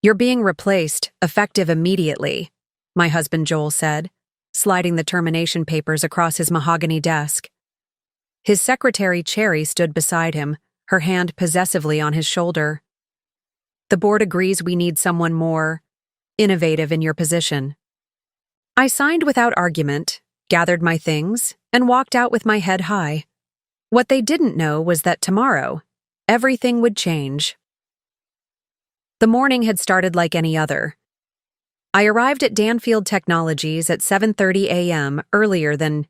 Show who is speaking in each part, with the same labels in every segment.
Speaker 1: "You're being replaced, effective immediately," my husband Joel said, sliding the termination papers across his mahogany desk. His secretary Cherry stood beside him, her hand possessively on his shoulder. "The board agrees we need someone more innovative in your position." I signed without argument, gathered my things, and walked out with my head high. What they didn't know was that tomorrow, everything would change. The morning had started like any other. I arrived at Danfield Technologies at 7:30 a.m. earlier than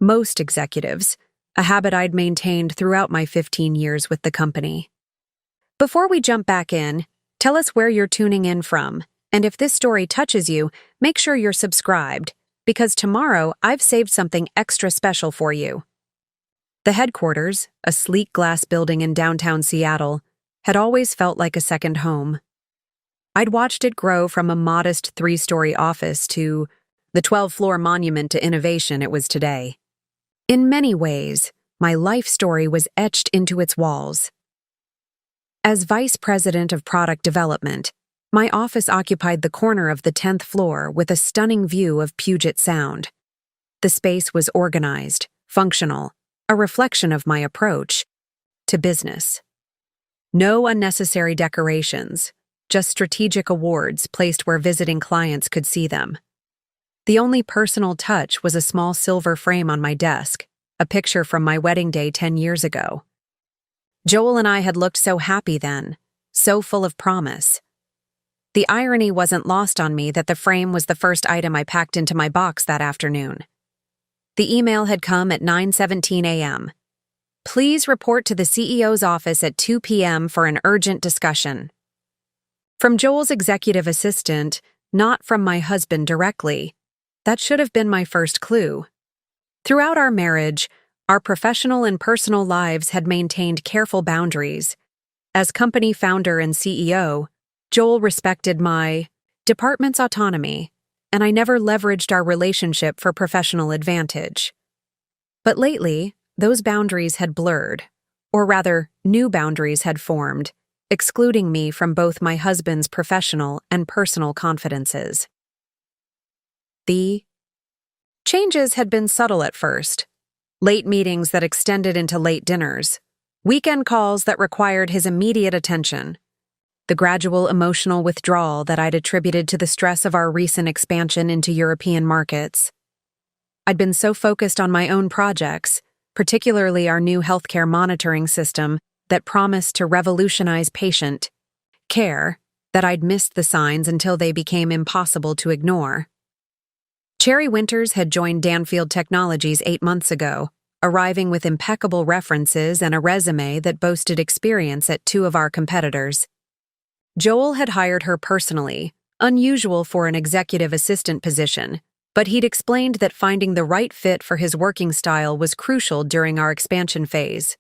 Speaker 1: most executives, a habit I'd maintained throughout my 15 years with the company. Before we jump back in, tell us where you're tuning in from, and if this story touches you, make sure you're subscribed, because tomorrow I've saved something extra special for you. The headquarters, a sleek glass building in downtown Seattle, had always felt like a second home. I'd watched it grow from a modest 3-story office to the 12-floor monument to innovation it was today. In many ways, my life story was etched into its walls. As vice president of product development, my office occupied the corner of the 10th floor with a stunning view of Puget Sound. The space was organized, functional, a reflection of my approach to business. No unnecessary decorations, just strategic awards placed where visiting clients could see them. The only personal touch was a small silver frame on my desk, a picture from my wedding day 10 years ago. Joel and I had looked so happy then, so full of promise. The irony wasn't lost on me that the frame was the first item I packed into my box that afternoon. The email had come at 9:17 a.m. "Please report to the CEO's office at 2 p.m. for an urgent discussion." From Joel's executive assistant, not from my husband directly. That should have been my first clue. Throughout our marriage, our professional and personal lives had maintained careful boundaries. As company founder and CEO, Joel respected my department's autonomy, and I never leveraged our relationship for professional advantage. But lately, those boundaries had blurred, or rather, new boundaries had formed, excluding me from both my husband's professional and personal confidences. The changes had been subtle at first. Late meetings that extended into late dinners, weekend calls that required his immediate attention, the gradual emotional withdrawal that I'd attributed to the stress of our recent expansion into European markets. I'd been so focused on my own projects, particularly our new healthcare monitoring system that promised to revolutionize patient care, that I'd missed the signs until they became impossible to ignore. Cherry Winters had joined Danfield Technologies 8 months ago, arriving with impeccable references and a resume that boasted experience at 2 of our competitors. Joel had hired her personally, unusual for an executive assistant position, but he'd explained that finding the right fit for his working style was crucial during our expansion phase.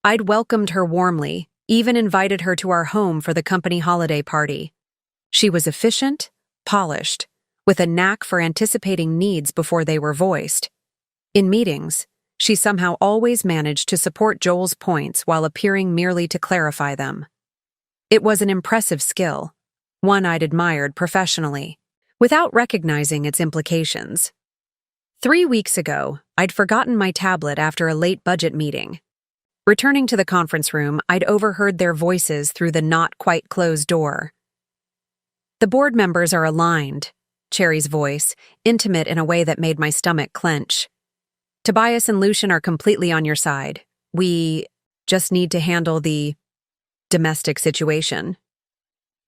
Speaker 1: I'd welcomed her warmly, even invited her to our home for the company holiday party. She was efficient, polished, with a knack for anticipating needs before they were voiced. In meetings, she somehow always managed to support Joel's points while appearing merely to clarify them. It was an impressive skill, one I'd admired professionally, without recognizing its implications. 3 weeks ago, I'd forgotten my tablet after a late budget meeting. Returning to the conference room, I'd overheard their voices through the not-quite-closed door. "The board members are aligned," Cherry's voice, intimate in a way that made my stomach clench. "Tobias and Lucian are completely on your side. We just need to handle the domestic situation."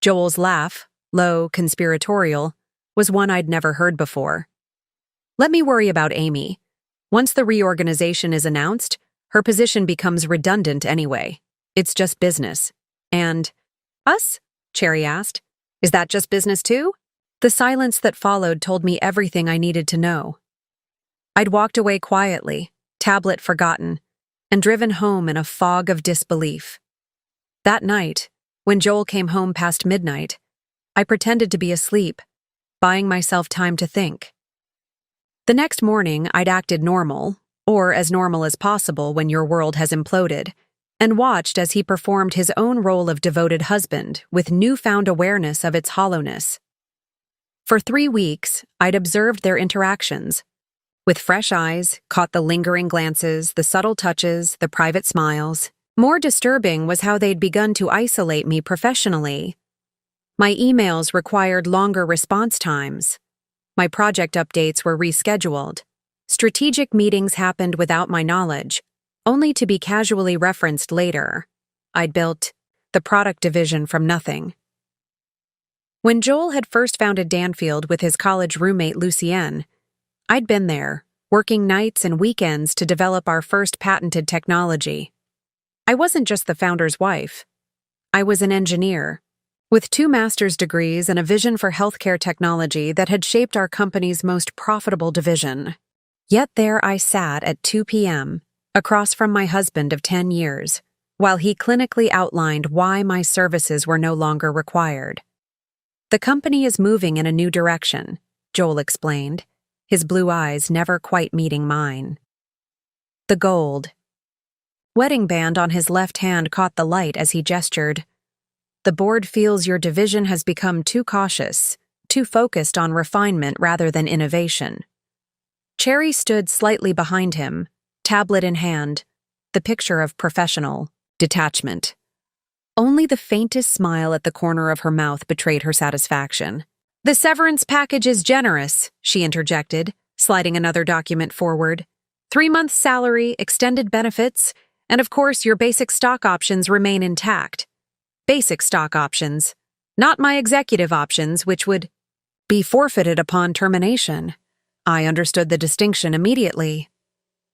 Speaker 1: Joel's laugh, low, conspiratorial, was one I'd never heard before. "Let me worry about Amy. Once the reorganization is announced, her position becomes redundant anyway. It's just business." "And us?" Cherry asked. "Is that just business too?" The silence that followed told me everything I needed to know. I'd walked away quietly, tablet forgotten, and driven home in a fog of disbelief. That night, when Joel came home past midnight, I pretended to be asleep, buying myself time to think. The next morning, I'd acted normal, or as normal as possible when your world has imploded, and watched as he performed his own role of devoted husband with newfound awareness of its hollowness. For 3 weeks, I'd observed their interactions. With fresh eyes, caught the lingering glances, the subtle touches, the private smiles. More disturbing was how they'd begun to isolate me professionally. My emails required longer response times. My project updates were rescheduled. Strategic meetings happened without my knowledge, only to be casually referenced later. I'd built the product division from nothing. When Joel had first founded Danfield with his college roommate Lucienne, I'd been there, working nights and weekends to develop our first patented technology. I wasn't just the founder's wife. I was an engineer, with 2 master's degrees and a vision for healthcare technology that had shaped our company's most profitable division. Yet there I sat at 2 p.m., across from my husband of 10 years, while he clinically outlined why my services were no longer required. "The company is moving in a new direction," Joel explained, his blue eyes never quite meeting mine. The gold wedding band on his left hand caught the light as he gestured. "The board feels your division has become too cautious, too focused on refinement rather than innovation." Cherry stood slightly behind him, tablet in hand, the picture of professional detachment. Only the faintest smile at the corner of her mouth betrayed her satisfaction. "The severance package is generous," she interjected, sliding another document forward. 3 months' salary, extended benefits, and of course your basic stock options remain intact. Basic stock options, not my executive options, which would be forfeited upon termination. I understood the distinction immediately.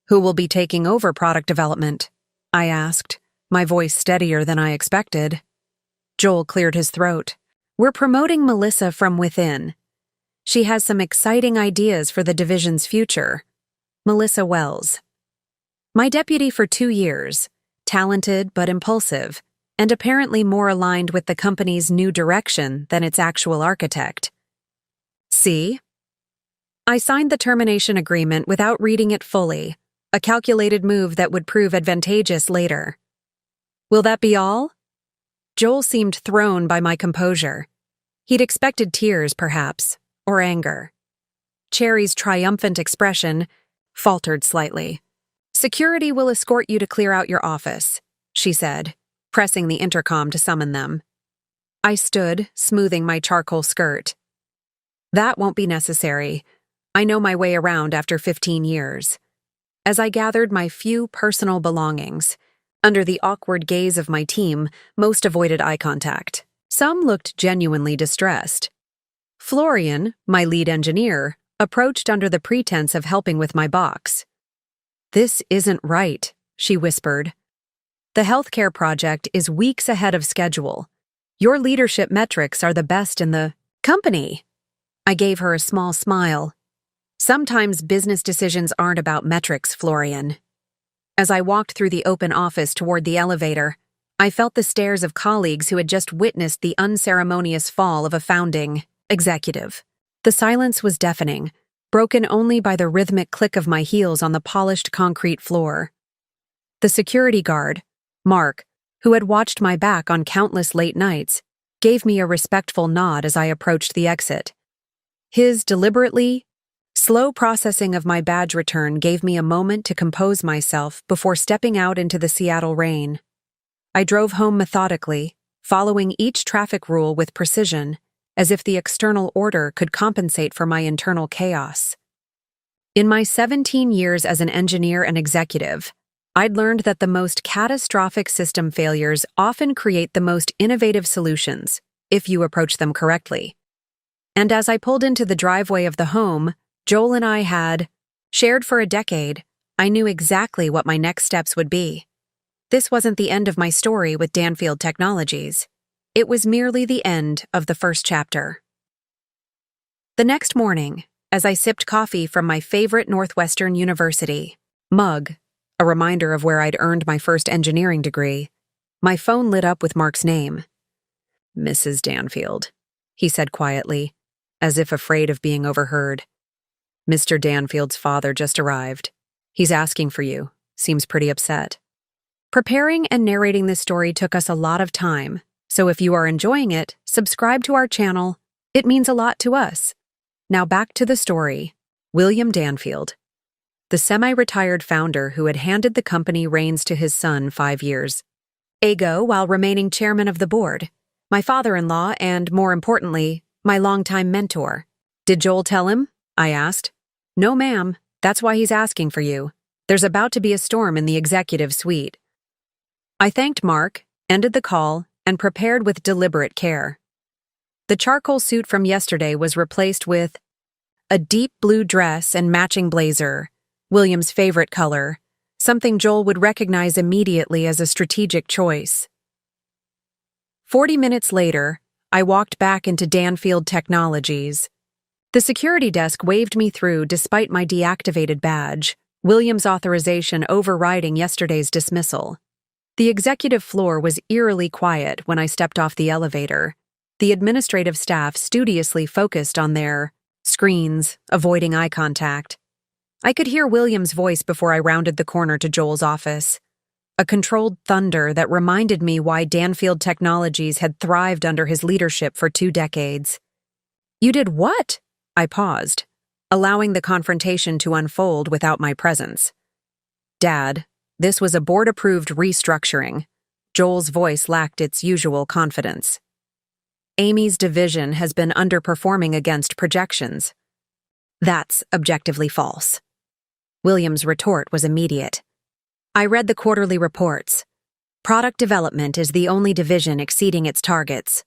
Speaker 1: "Who will be taking over product development?" I asked, my voice steadier than I expected. Joel cleared his throat. "We're promoting Melissa from within. She has some exciting ideas for the division's future." Melissa Wells. My deputy for 2 years, talented but impulsive, and apparently more aligned with the company's new direction than its actual architect. See? I signed the termination agreement without reading it fully, a calculated move that would prove advantageous later. "Will that be all?" Joel seemed thrown by my composure. He'd expected tears, perhaps, or anger. Cherry's triumphant expression faltered slightly. "Security will escort you to clear out your office," she said, pressing the intercom to summon them. I stood, smoothing my charcoal skirt. "That won't be necessary. I know my way around after 15 years. As I gathered my few personal belongings, under the awkward gaze of my team, most avoided eye contact. Some looked genuinely distressed. Florian, my lead engineer, approached under the pretense of helping with my box. "This isn't right," she whispered. "The healthcare project is weeks ahead of schedule. Your leadership metrics are the best in the company." I gave her a small smile. "Sometimes business decisions aren't about metrics, Florian." As I walked through the open office toward the elevator, I felt the stares of colleagues who had just witnessed the unceremonious fall of a founding executive. The silence was deafening, broken only by the rhythmic click of my heels on the polished concrete floor. The security guard, Mark, who had watched my back on countless late nights, gave me a respectful nod as I approached the exit. His deliberately slow processing of my badge return gave me a moment to compose myself before stepping out into the Seattle rain. I drove home methodically, following each traffic rule with precision, as if the external order could compensate for my internal chaos. In my 17 years as an engineer and executive, I'd learned that the most catastrophic system failures often create the most innovative solutions, if you approach them correctly. And as I pulled into the driveway of the home Joel and I had shared for a decade, I knew exactly what my next steps would be. This wasn't the end of my story with Danfield Technologies. It was merely the end of the first chapter. The next morning, as I sipped coffee from my favorite Northwestern University mug, a reminder of where I'd earned my first engineering degree, my phone lit up with Mark's name. "Mrs. Danfield," he said quietly, as if afraid of being overheard. "Mr. Danfield's father just arrived. He's asking for you. Seems pretty upset." Preparing and narrating this story took us a lot of time, so if you are enjoying it, subscribe to our channel. It means a lot to us. Now back to the story. William Danfield, the semi-retired founder who had handed the company reins to his son 5 years ago while remaining chairman of the board, my father-in-law and, more importantly, my longtime mentor. Did Joel tell him? I asked. No, ma'am. That's why he's asking for you. There's about to be a storm in the executive suite. I thanked Mark, ended the call, and prepared with deliberate care. The charcoal suit from yesterday was replaced with a deep blue dress and matching blazer, William's favorite color, something Joel would recognize immediately as a strategic choice. 40 minutes later, I walked back into Danfield Technologies. The security desk waved me through despite my deactivated badge, William's authorization overriding yesterday's dismissal. The executive floor was eerily quiet when I stepped off the elevator, the administrative staff studiously focused on their screens, avoiding eye contact. I could hear William's voice before I rounded the corner to Joel's office, a controlled thunder that reminded me why Danfield Technologies had thrived under his leadership for 2 decades. You did what? I paused, allowing the confrontation to unfold without my presence. Dad, this was a board-approved restructuring. Joel's voice lacked its usual confidence. Amy's division has been underperforming against projections. That's objectively false. William's retort was immediate. I read the quarterly reports. Product development is the only division exceeding its targets.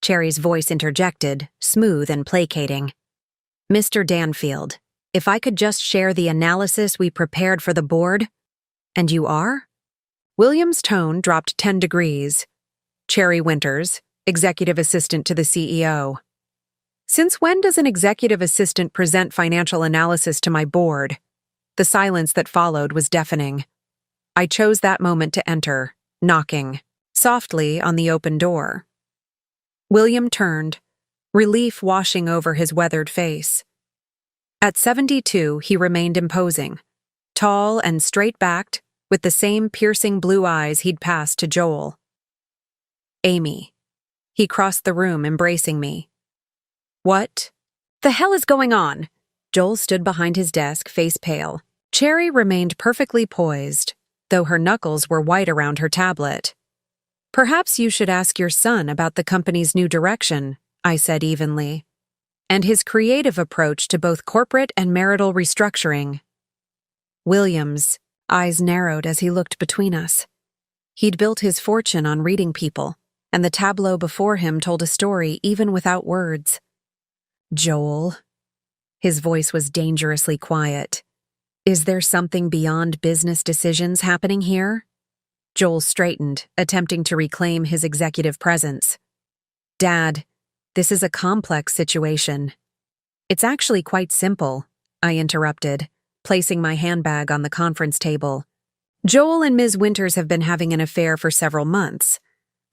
Speaker 1: Cherry's voice interjected, smooth and placating. Mr. Danfield, if I could just share the analysis we prepared for the board. And you are? William's tone dropped 10 degrees. Cherry Winters, executive assistant to the CEO. Since when does an executive assistant present financial analysis to my board? The silence that followed was deafening. I chose that moment to enter, knocking softly on the open door. William turned, relief washing over his weathered face. At 72, he remained imposing, tall and straight-backed, with the same piercing blue eyes he'd passed to Joel. Amy. He crossed the room, embracing me. What the hell is going on? Joel stood behind his desk, face pale. Cherry remained perfectly poised, though her knuckles were white around her tablet. Perhaps you should ask your son about the company's new direction, I said evenly, and his creative approach to both corporate and marital restructuring. William's eyes narrowed as he looked between us. He'd built his fortune on reading people, and the tableau before him told a story even without words. Joel. His voice was dangerously quiet. Is there something beyond business decisions happening here? Joel straightened, attempting to reclaim his executive presence. Dad, this is a complex situation. It's actually quite simple, I interrupted, placing my handbag on the conference table. Joel and Ms. Winters have been having an affair for several months.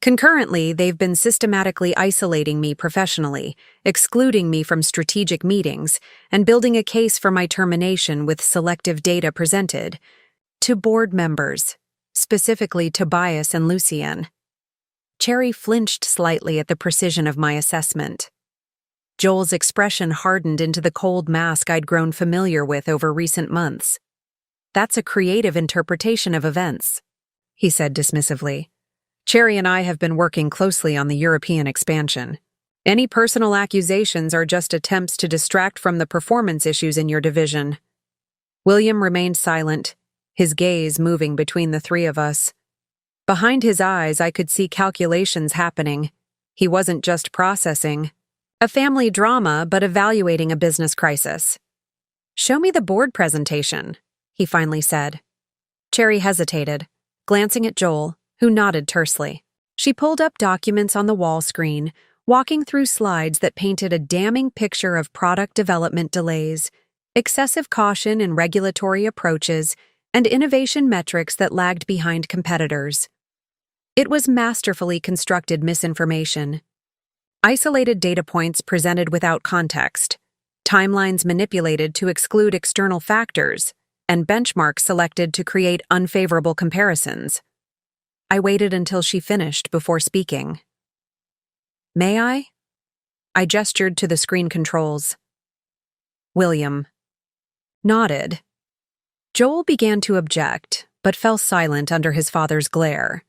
Speaker 1: Concurrently, they've been systematically isolating me professionally, excluding me from strategic meetings, and building a case for my termination with selective data presented to board members, specifically Tobias and Lucien. Cherry flinched slightly at the precision of my assessment. Joel's expression hardened into the cold mask I'd grown familiar with over recent months. That's a creative interpretation of events, he said dismissively. Cherry and I have been working closely on the European expansion. Any personal accusations are just attempts to distract from the performance issues in your division. William remained silent, his gaze moving between the 3 of us. Behind his eyes, I could see calculations happening. He wasn't just processing a family drama, but evaluating a business crisis. Show me the board presentation, he finally said. Cherry hesitated, glancing at Joel, who nodded tersely. She pulled up documents on the wall screen, walking through slides that painted a damning picture of product development delays, excessive caution in regulatory approaches, and innovation metrics that lagged behind competitors. It was masterfully constructed misinformation. Isolated data points presented without context, timelines manipulated to exclude external factors, and benchmarks selected to create unfavorable comparisons. I waited until she finished before speaking. May I? I gestured to the screen controls. William nodded. Joel began to object, but fell silent under his father's glare.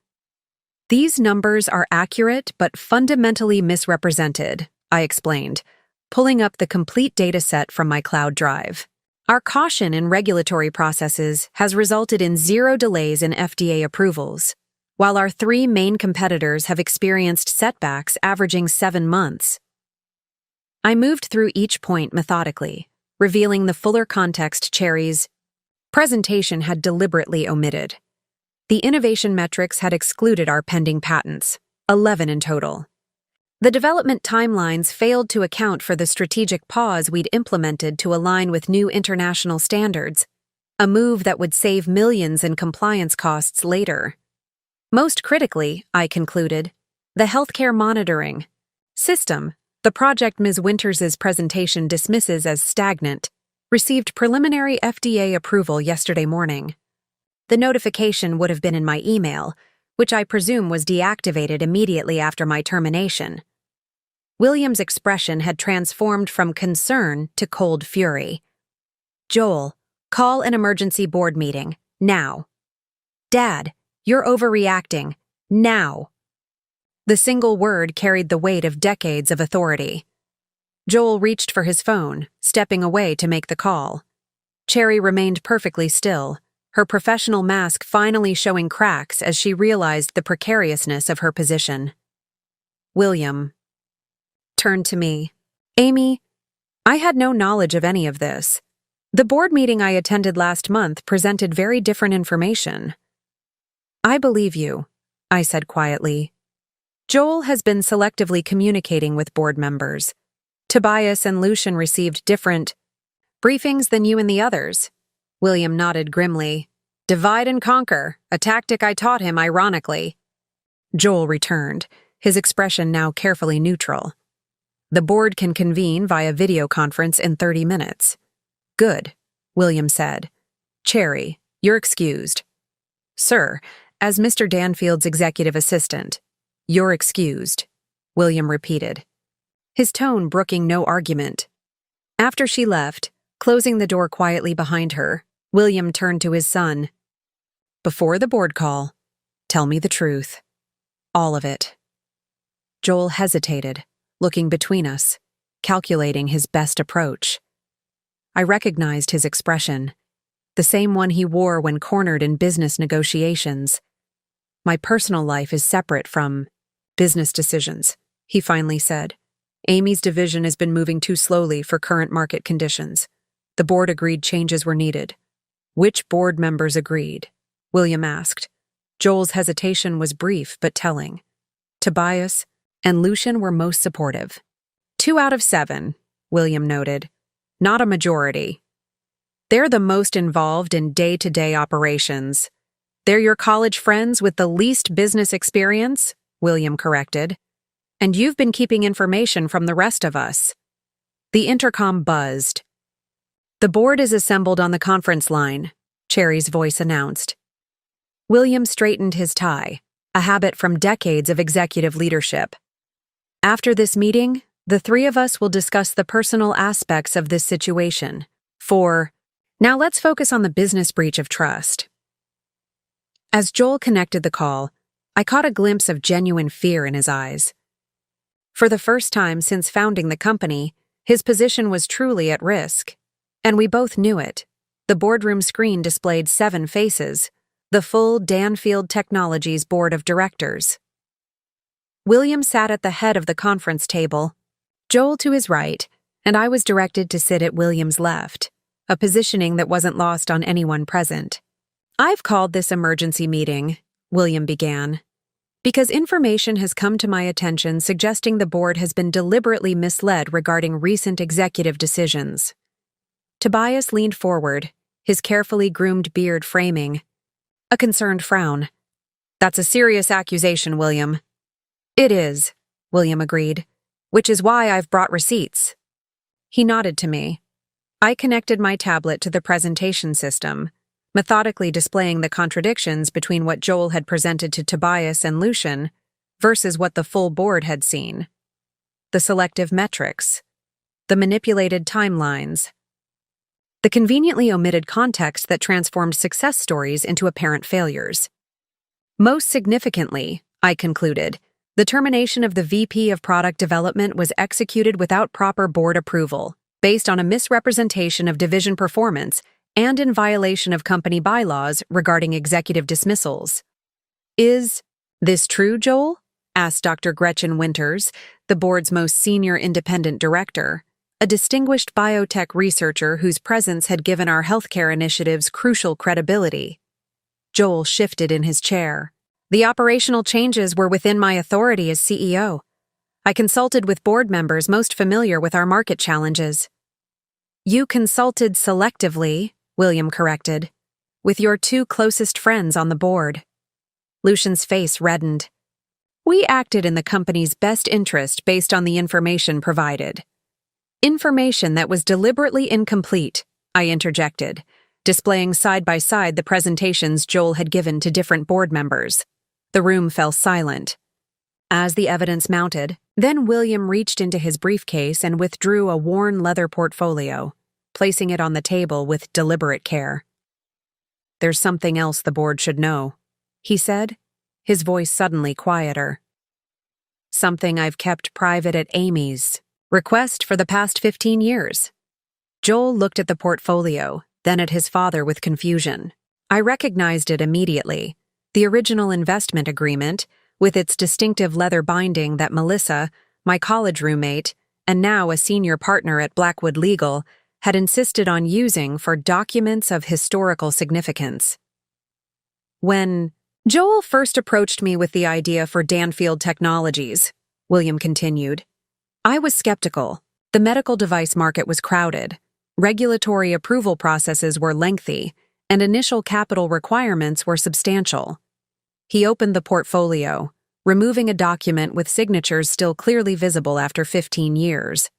Speaker 1: These numbers are accurate but fundamentally misrepresented, I explained, pulling up the complete data set from my cloud drive. Our caution in regulatory processes has resulted in 0 delays in FDA approvals, while our 3 main competitors have experienced setbacks averaging 7 months. I moved through each point methodically, revealing the fuller context Cherry's presentation had deliberately omitted. The innovation metrics had excluded our pending patents, 11 in total. The development timelines failed to account for the strategic pause we'd implemented to align with new international standards, a move that would save millions in compliance costs later. Most critically, I concluded, the healthcare monitoring system, the project Ms. Winters' presentation dismisses as stagnant, received preliminary FDA approval yesterday morning. The notification would have been in my email, which I presume was deactivated immediately after my termination. William's expression had transformed from concern to cold fury. Joel, call an emergency board meeting, now. Dad, you're overreacting, now. The single word carried the weight of decades of authority. Joel reached for his phone, stepping away to make the call. Cherry remained perfectly still, her professional mask finally showing cracks as she realized the precariousness of her position. William turned to me. Amy, I had no knowledge of any of this. The board meeting I attended last month presented very different information. I believe you, I said quietly. Joel has been selectively communicating with board members. Tobias and Lucian received different briefings than you and the others. William nodded grimly. Divide and conquer, a tactic I taught him ironically. Joel returned, his expression now carefully neutral. The board can convene via video conference in 30 minutes. Good, William said. Cherry, you're excused. Sir, as Mr. Danfield's executive assistant, you're excused, William repeated, his tone brooking no argument. After she left, closing the door quietly behind her, William turned to his son. Before the board call, tell me the truth. All of it. Joel hesitated, looking between us, calculating his best approach. I recognized his expression, the same one he wore when cornered in business negotiations. My personal life is separate from business decisions, he finally said. Amy's division has been moving too slowly for current market conditions. The board agreed changes were needed. Which board members agreed? William asked. Joel's hesitation was brief but telling. Tobias and Lucian were most supportive. 2 out of 7, William noted. Not a majority. They're the most involved in day-to-day operations. They're your college friends with the least business experience, William corrected. And you've been keeping information from the rest of us. The intercom buzzed. The board is assembled on the conference line, Cherry's voice announced. William straightened his tie, a habit from decades of executive leadership. After this meeting, the 3 of us will discuss the personal aspects of this situation. Now let's focus on the business breach of trust. As Joel connected the call, I caught a glimpse of genuine fear in his eyes. For the first time since founding the company, his position was truly at risk. And we both knew it. The boardroom screen displayed 7 faces, the full Danfield Technologies Board of Directors. William sat at the head of the conference table, Joel to his right, and I was directed to sit at William's left, a positioning that wasn't lost on anyone present. I've called this emergency meeting, William began, because information has come to my attention suggesting the board has been deliberately misled regarding recent executive decisions. Tobias leaned forward, his carefully groomed beard framing a concerned frown. That's a serious accusation, William. It is, William agreed, which is why I've brought receipts. He nodded to me. I connected my tablet to the presentation system, methodically displaying the contradictions between what Joel had presented to Tobias and Lucian versus what the full board had seen. The selective metrics, the manipulated timelines, the conveniently omitted context that transformed success stories into apparent failures. Most significantly, I concluded, the termination of the VP of Product Development was executed without proper board approval, based on a misrepresentation of division performance and in violation of company bylaws regarding executive dismissals. Is this true, Joel? Asked Dr. Gretchen Winters, the board's most senior independent director, a distinguished biotech researcher whose presence had given our healthcare initiatives crucial credibility. Joel shifted in his chair. The operational changes were within my authority as CEO. I consulted with board members most familiar with our market challenges. You consulted selectively, William corrected, with your two closest friends on the board. Lucian's face reddened. We acted in the company's best interest based on the information provided. Information that was deliberately incomplete, I interjected, displaying side by side the presentations Joel had given to different board members. The room fell silent. As the evidence mounted, then William reached into his briefcase and withdrew a worn leather portfolio, placing it on the table with deliberate care. There's something else the board should know, he said, his voice suddenly quieter. Something I've kept private at Amy's request for the past 15 years. Joel looked at the portfolio, then at his father with confusion. I recognized it immediately. The original investment agreement, with its distinctive leather binding that Melissa, my college roommate, and now a senior partner at Blackwood Legal, had insisted on using for documents of historical significance. When Joel first approached me with the idea for Danfield Technologies, William continued, I was skeptical. The medical device market was crowded, regulatory approval processes were lengthy, and initial capital requirements were substantial. He opened the portfolio, removing a document with signatures still clearly visible after 15 years.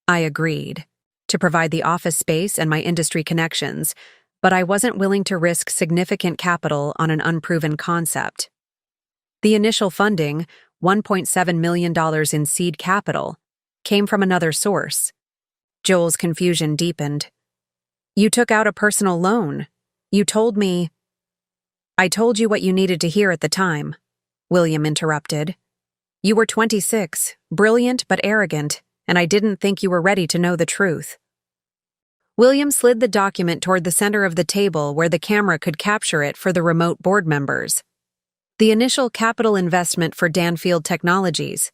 Speaker 1: I agreed to provide the office space and my industry connections, but I wasn't willing to risk significant capital on an unproven concept. The initial funding, $1.7 million in seed capital, came from another source. Joel's confusion deepened. You took out a personal loan. You told me. I told you what you needed to hear at the time, William interrupted. You were 26, brilliant but arrogant, and I didn't think you were ready to know the truth. William slid the document toward the center of the table where the camera could capture it for the remote board members. The initial capital investment for Danfield Technologies,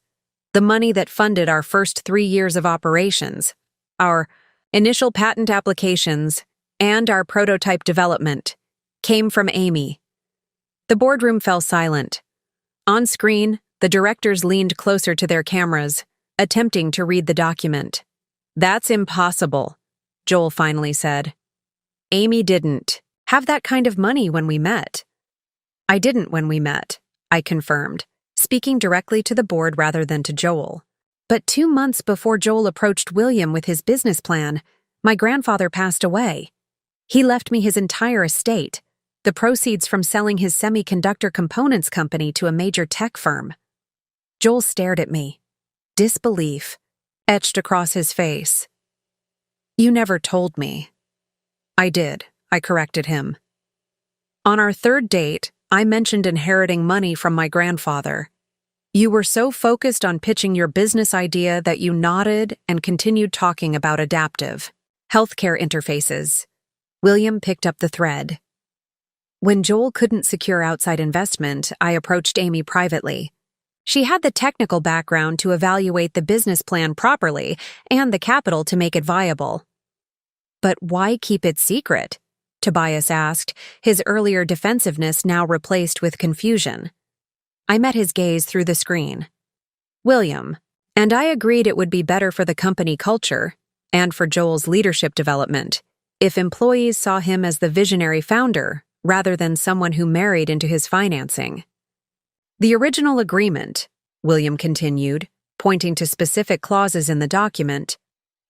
Speaker 1: the money that funded our first 3 years of operations, our initial patent applications, and our prototype development, came from Amy. The boardroom fell silent. On screen, the directors leaned closer to their cameras, attempting to read the document. That's impossible, Joel finally said. Amy didn't have that kind of money when we met. I didn't when we met, I confirmed, speaking directly to the board rather than to Joel. But 2 months before Joel approached William with his business plan, my grandfather passed away. He left me his entire estate, the proceeds from selling his semiconductor components company to a major tech firm. Joel stared at me, disbelief etched across his face. You never told me. I did, I corrected him. On our third date, I mentioned inheriting money from my grandfather. You were so focused on pitching your business idea that you nodded and continued talking about adaptive healthcare interfaces. William picked up the thread. When Joel couldn't secure outside investment, I approached Amy privately. She had the technical background to evaluate the business plan properly and the capital to make it viable. But why keep it secret? Tobias asked, his earlier defensiveness now replaced with confusion. I met his gaze through the screen. William, and I agreed it would be better for the company culture and for Joel's leadership development if employees saw him as the visionary founder rather than someone who married into his financing. The original agreement, William continued, pointing to specific clauses in the document,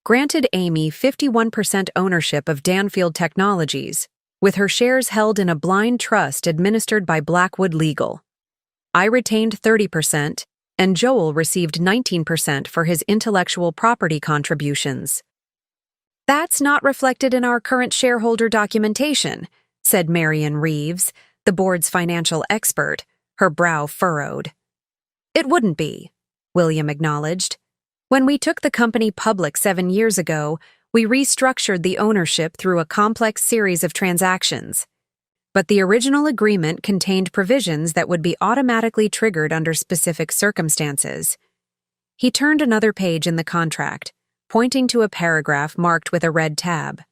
Speaker 1: granted Amy 51% ownership of Danfield Technologies, with her shares held in a blind trust administered by Blackwood Legal. I retained 30%, and Joel received 19% for his intellectual property contributions. "That's not reflected in our current shareholder documentation," said Marion Reeves, the board's financial expert, her brow furrowed. "It wouldn't be," William acknowledged. "When we took the company public 7 years ago, we restructured the ownership through a complex series of transactions. But the original agreement contained provisions that would be automatically triggered under specific circumstances." He turned another page in the contract, pointing to a paragraph marked with a red tab.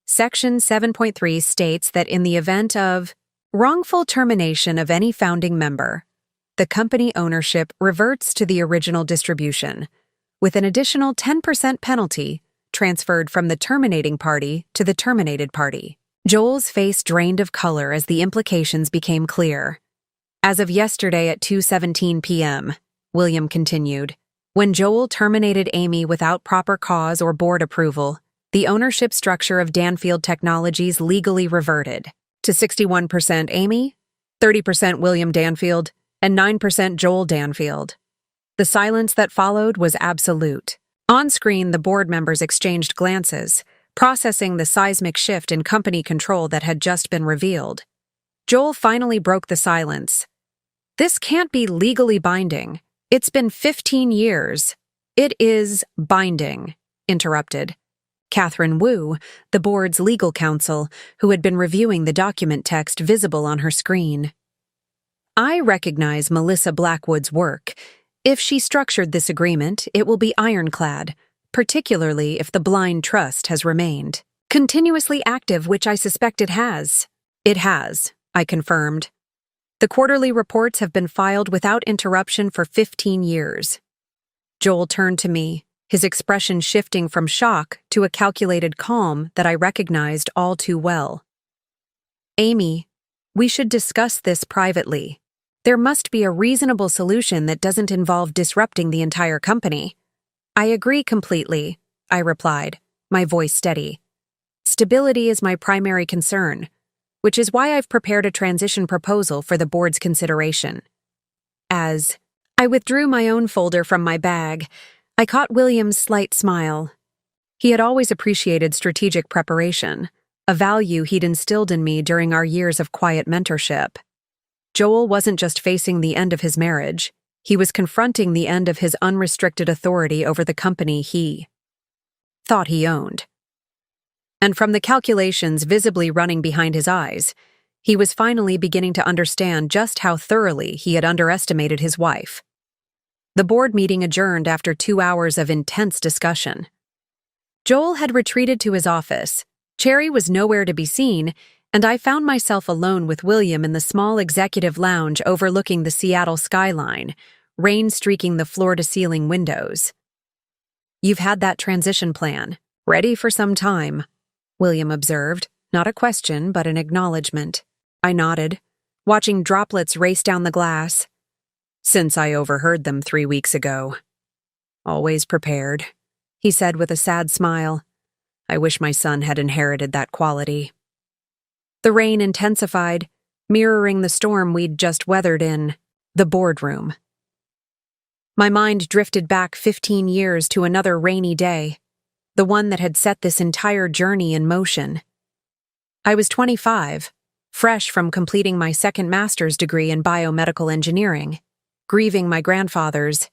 Speaker 1: Section 7.3 states that in the event of wrongful termination of any founding member, the company ownership reverts to the original distribution, with an additional 10% penalty transferred from the terminating party to the terminated party. Joel's face drained of color as the implications became clear. "As of yesterday at 2:17 p.m., William continued, when Joel terminated Amy without proper cause or board approval, the ownership structure of Danfield Technologies legally reverted to 61% Amy, 30% William Danfield, and 9% Joel Danfield. The silence that followed was absolute. On screen, the board members exchanged glances, processing the seismic shift in company control that had just been revealed. Joel finally broke the silence. "This can't be legally binding. It's been 15 years. "It is binding," interrupted Catherine Wu, the board's legal counsel, who had been reviewing the document text visible on her screen. "I recognize Melissa Blackwood's work. If she structured this agreement, it will be ironclad, particularly if the blind trust has remained continuously active, which I suspect it has." "It has," I confirmed. "The quarterly reports have been filed without interruption for 15 years. Joel turned to me, his expression shifting from shock to a calculated calm that I recognized all too well. "Amy, we should discuss this privately. There must be a reasonable solution that doesn't involve disrupting the entire company." "I agree completely," I replied, my voice steady. "Stability is my primary concern, which is why I've prepared a transition proposal for the board's consideration." As I withdrew my own folder from my bag, I caught William's slight smile. He had always appreciated strategic preparation, a value he'd instilled in me during our years of quiet mentorship. Joel wasn't just facing the end of his marriage, he was confronting the end of his unrestricted authority over the company he thought he owned. And from the calculations visibly running behind his eyes, he was finally beginning to understand just how thoroughly he had underestimated his wife. The board meeting adjourned after 2 hours of intense discussion. Joel had retreated to his office, Cherry was nowhere to be seen, and I found myself alone with William in the small executive lounge overlooking the Seattle skyline, rain streaking the floor-to-ceiling windows. "You've had that transition plan, ready for some time," William observed, not a question but an acknowledgement. I nodded, watching droplets race down the glass. "Since I overheard them 3 weeks ago." "Always prepared," he said with a sad smile. "I wish my son had inherited that quality." The rain intensified, mirroring the storm we'd just weathered in the boardroom. My mind drifted back 15 years to another rainy day, the one that had set this entire journey in motion. I was 25, fresh from completing my second master's degree in biomedical engineering, grieving my grandfather's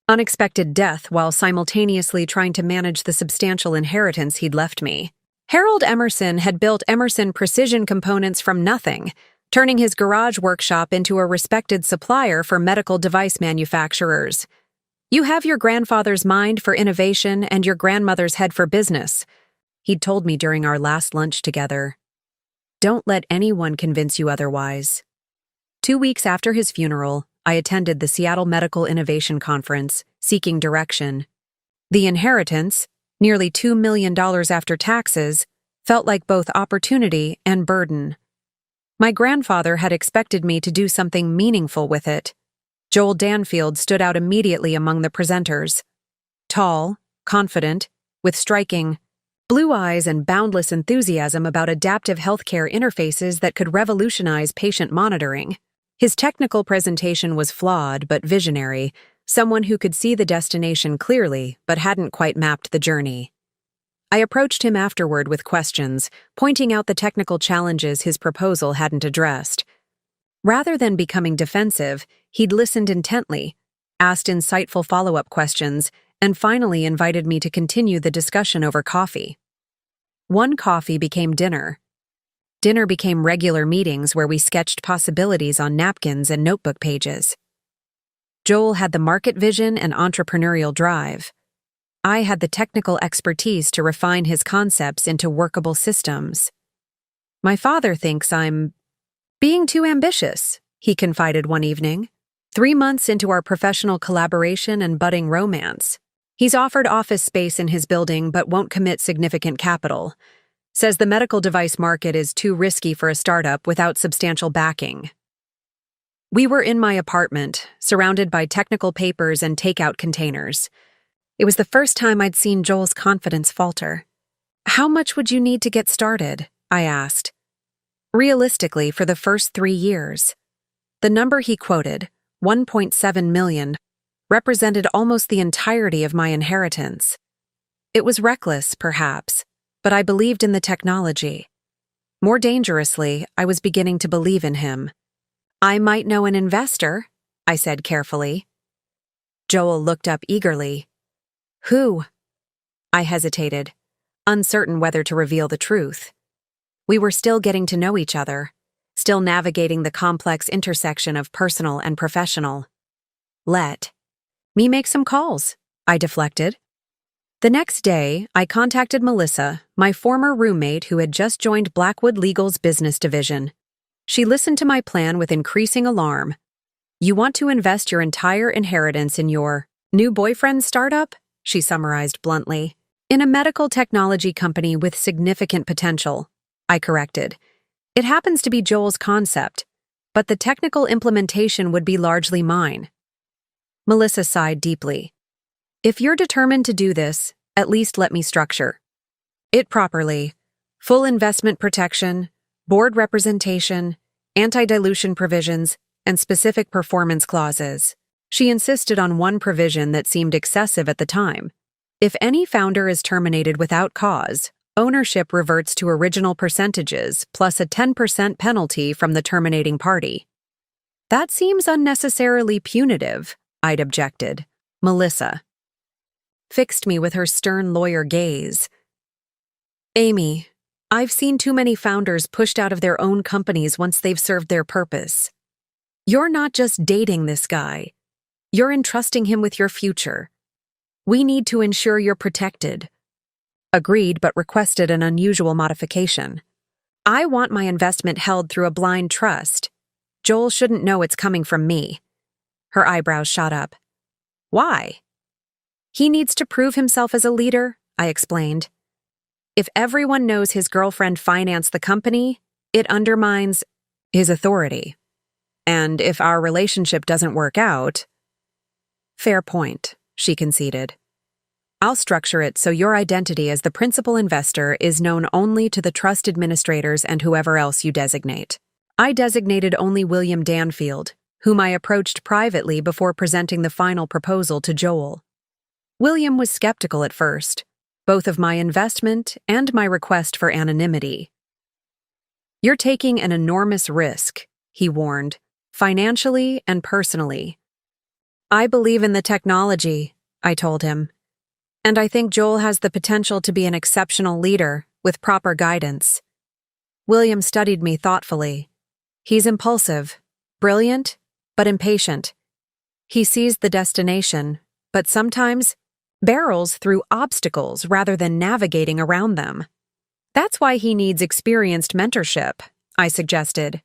Speaker 1: unexpected death while simultaneously trying to manage the substantial inheritance he'd left me. Harold Emerson had built Emerson Precision Components from nothing, turning his garage workshop into a respected supplier for medical device manufacturers. "You have your grandfather's mind for innovation and your grandmother's head for business," he'd told me during our last lunch together. "Don't let anyone convince you otherwise." 2 weeks after his funeral, I attended the Seattle Medical Innovation Conference, seeking direction. The inheritance, nearly $2 million after taxes, felt like both opportunity and burden. My grandfather had expected me to do something meaningful with it. Joel Danfield stood out immediately among the presenters. Tall, confident, with striking, blue eyes and boundless enthusiasm about adaptive healthcare interfaces that could revolutionize patient monitoring. His technical presentation was flawed but visionary, someone who could see the destination clearly but hadn't quite mapped the journey. I approached him afterward with questions, pointing out the technical challenges his proposal hadn't addressed. Rather than becoming defensive, he'd listened intently, asked insightful follow-up questions, and finally invited me to continue the discussion over coffee. One coffee became dinner. Dinner became regular meetings where we sketched possibilities on napkins and notebook pages. Joel had the market vision and entrepreneurial drive. I had the technical expertise to refine his concepts into workable systems. My father thinks I'm being too ambitious, he confided one evening. 3 months into our professional collaboration and budding romance. He's offered office space in his building but won't commit significant capital. Says the medical device market is too risky for a startup without substantial backing. We were in my apartment, surrounded by technical papers and takeout containers. It was the first time I'd seen Joel's confidence falter. How much would you need to get started? I asked. Realistically, for the first 3 years. The number he quoted, 1.7 million, represented almost the entirety of my inheritance. It was reckless, perhaps, but I believed in the technology. More dangerously, I was beginning to believe in him. I might know an investor, I said carefully. Joel looked up eagerly. Who? I hesitated, uncertain whether to reveal the truth. We were still getting to know each other, still navigating the complex intersection of personal and professional. Let me make some calls, I deflected. The next day, I contacted Melissa, my former roommate who had just joined Blackwood Legal's business division. She listened to my plan with increasing alarm. You want to invest your entire inheritance in your new boyfriend's startup? She summarized bluntly. In a medical technology company with significant potential, I corrected. It happens to be Joel's concept, but the technical implementation would be largely mine. Melissa sighed deeply. If you're determined to do this, at least let me structure it properly. Full investment protection, board representation, anti-dilution provisions, and specific performance clauses. She insisted on one provision that seemed excessive at the time. If any founder is terminated without cause, ownership reverts to original percentages plus a 10% penalty from the terminating party. That seems unnecessarily punitive, I'd objected. Melissa fixed me with her stern lawyer gaze. Amy, I've seen too many founders pushed out of their own companies once they've served their purpose. You're not just dating this guy. You're entrusting him with your future. We need to ensure you're protected. Agreed, but requested an unusual modification. I want my investment held through a blind trust. Joel shouldn't know it's coming from me. Her eyebrows shot up. Why? He needs to prove himself as a leader, I explained. If everyone knows his girlfriend financed the company, it undermines his authority. And if our relationship doesn't work out... Fair point, she conceded. I'll structure it so your identity as the principal investor is known only to the trust administrators and whoever else you designate. I designated only William Danfield, whom I approached privately before presenting the final proposal to Joel. William was skeptical at first, both of my investment and my request for anonymity. You're taking an enormous risk, he warned, financially and personally. I believe in the technology, I told him. And I think Joel has the potential to be an exceptional leader with proper guidance. William studied me thoughtfully. He's impulsive, brilliant, but impatient. He sees the destination, but sometimes barrels through obstacles rather than navigating around them. That's why he needs experienced mentorship, I suggested,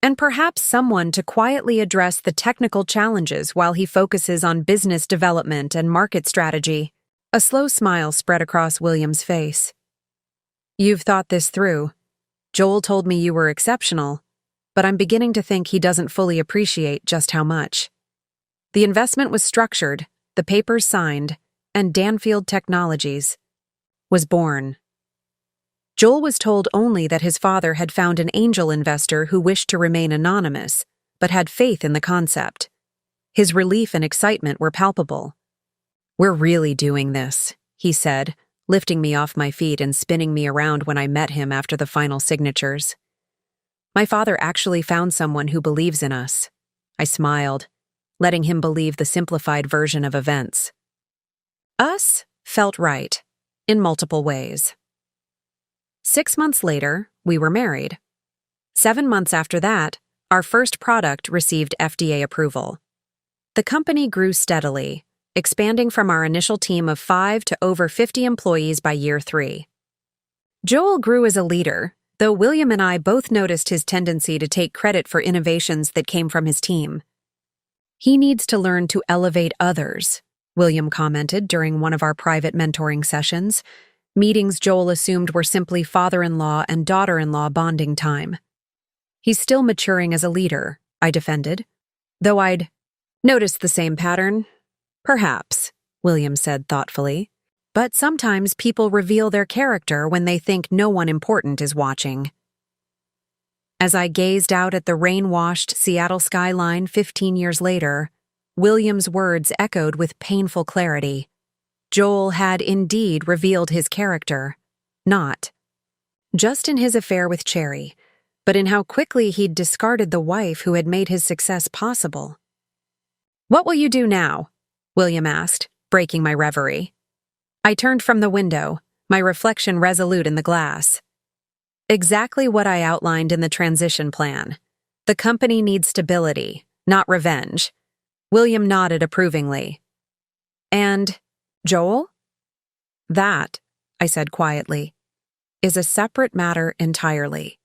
Speaker 1: and perhaps someone to quietly address the technical challenges while he focuses on business development and market strategy. A slow smile spread across William's face. You've thought this through. Joel told me you were exceptional, but I'm beginning to think he doesn't fully appreciate just how much. The investment was structured, the papers signed, and Danfield Technologies was born. Joel was told only that his father had found an angel investor who wished to remain anonymous, but had faith in the concept. His relief and excitement were palpable. "We're really doing this," he said, lifting me off my feet and spinning me around when I met him after the final signatures. "My father actually found someone who believes in us." I smiled, letting him believe the simplified version of events. Us felt right, in multiple ways. 6 months later, we were married. 7 months after that, our first product received FDA approval. The company grew steadily, expanding from our initial team of 5 to over 50 employees by year 3. Joel grew as a leader, though William and I both noticed his tendency to take credit for innovations that came from his team. "He needs to learn to elevate others," William commented during one of our private mentoring sessions, meetings Joel assumed were simply father-in-law and daughter-in-law bonding time. "He's still maturing as a leader," I defended, though I'd noticed the same pattern. "Perhaps," William said thoughtfully, "but sometimes people reveal their character when they think no one important is watching." As I gazed out at the rain-washed Seattle skyline 15 years later, William's words echoed with painful clarity. Joel had indeed revealed his character, not just in his affair with Cherry, but in how quickly he'd discarded the wife who had made his success possible. "What will you do now?" William asked, breaking my reverie. I turned from the window, my reflection resolute in the glass. "Exactly what I outlined in the transition plan. The company needs stability, not revenge." William nodded approvingly. "And Joel?" "That," I said quietly, "is a separate matter entirely."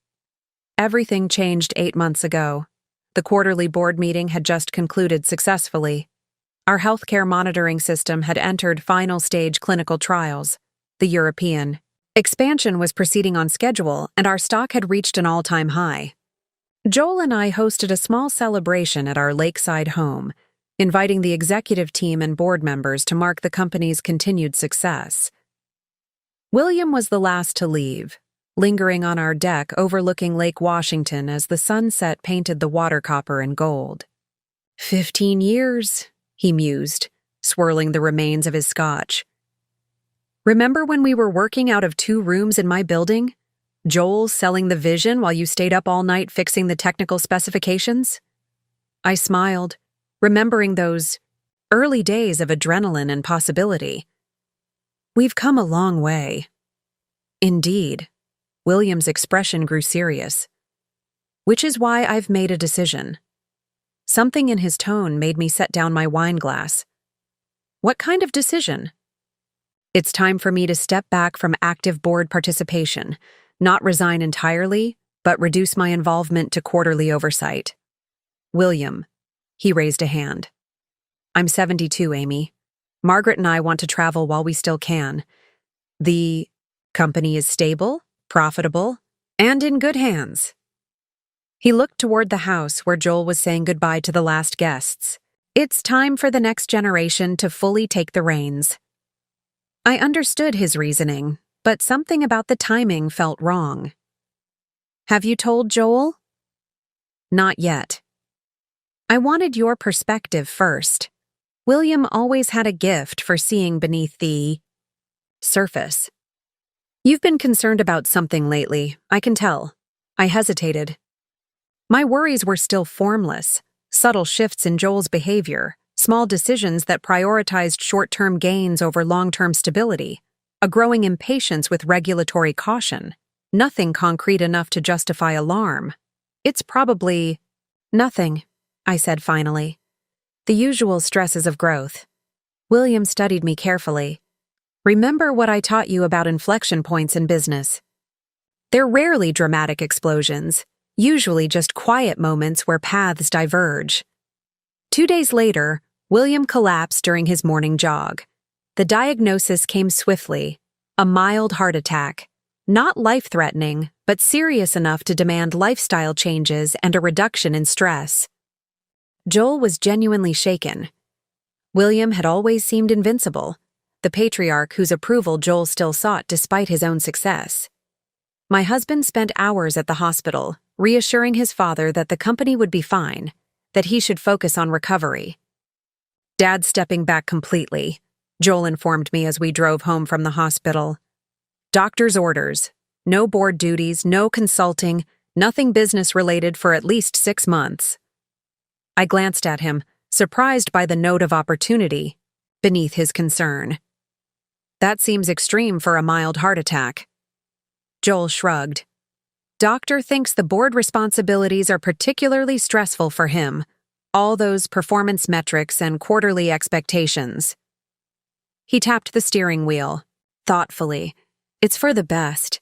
Speaker 1: Everything changed 8 months ago. The quarterly board meeting had just concluded successfully. Our healthcare monitoring system had entered final stage clinical trials. The European expansion was proceeding on schedule, and our stock had reached an all-time high. Joel and I hosted a small celebration at our lakeside home, inviting the executive team and board members to mark the company's continued success. William was the last to leave, lingering on our deck overlooking Lake Washington as the sunset painted the water copper in gold. 15 years, he mused, swirling the remains of his scotch. "Remember when we were working out of 2 rooms in my building? Joel selling the vision while you stayed up all night fixing the technical specifications?" I smiled, remembering those early days of adrenaline and possibility. "We've come a long way." "Indeed." William's expression grew serious. "Which is why I've made a decision." Something in his tone made me set down my wine glass. "What kind of decision?" "It's time for me to step back from active board participation, not resign entirely, but reduce my involvement to quarterly oversight." "William," he raised a hand. "I'm 72, Amy. Margaret and I want to travel while we still can. The company is stable, profitable, and in good hands." He looked toward the house where Joel was saying goodbye to the last guests. "It's time for the next generation to fully take the reins." I understood his reasoning, but something about the timing felt wrong. "Have you told Joel?" "Not yet. I wanted your perspective first." William always had a gift for seeing beneath the surface. "You've been concerned about something lately, I can tell." I hesitated. My worries were still formless, subtle shifts in Joel's behavior, small decisions that prioritized short-term gains over long-term stability, a growing impatience with regulatory caution, nothing concrete enough to justify alarm. "It's probably nothing," I said finally. "The usual stresses of growth." William studied me carefully. "Remember what I taught you about inflection points in business. They're rarely dramatic explosions, usually just quiet moments where paths diverge." 2 days later, William collapsed during his morning jog. The diagnosis came swiftly, a mild heart attack, not life-threatening, but serious enough to demand lifestyle changes and a reduction in stress. Joel was genuinely shaken. William had always seemed invincible, the patriarch whose approval Joel still sought despite his own success. My husband spent hours at the hospital, reassuring his father that the company would be fine, that he should focus on recovery. Dad's stepping back completely, Joel informed me as we drove home from the hospital. Doctor's orders. No board duties, no consulting, nothing business-related for at least 6 months. I glanced at him, surprised by the note of opportunity beneath his concern. That seems extreme for a mild heart attack. Joel shrugged. Doctor thinks the board responsibilities are particularly stressful for him, all those performance metrics and quarterly expectations. He tapped the steering wheel, thoughtfully. It's for the best.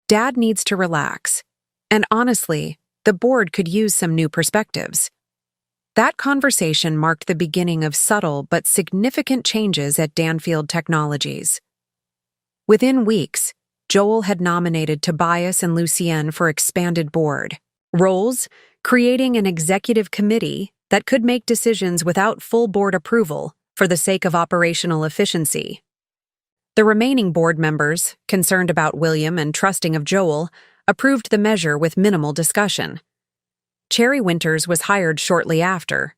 Speaker 1: Dad needs to relax. And honestly, the board could use some new perspectives. That conversation marked the beginning of subtle but significant changes at Danfield Technologies. Within weeks, Joel had nominated Tobias and Lucienne for expanded board roles, creating an executive committee that could make decisions without full board approval for the sake of operational efficiency. The remaining board members, concerned about William and trusting of Joel, approved the measure with minimal discussion. Cherry Winters was hired shortly after.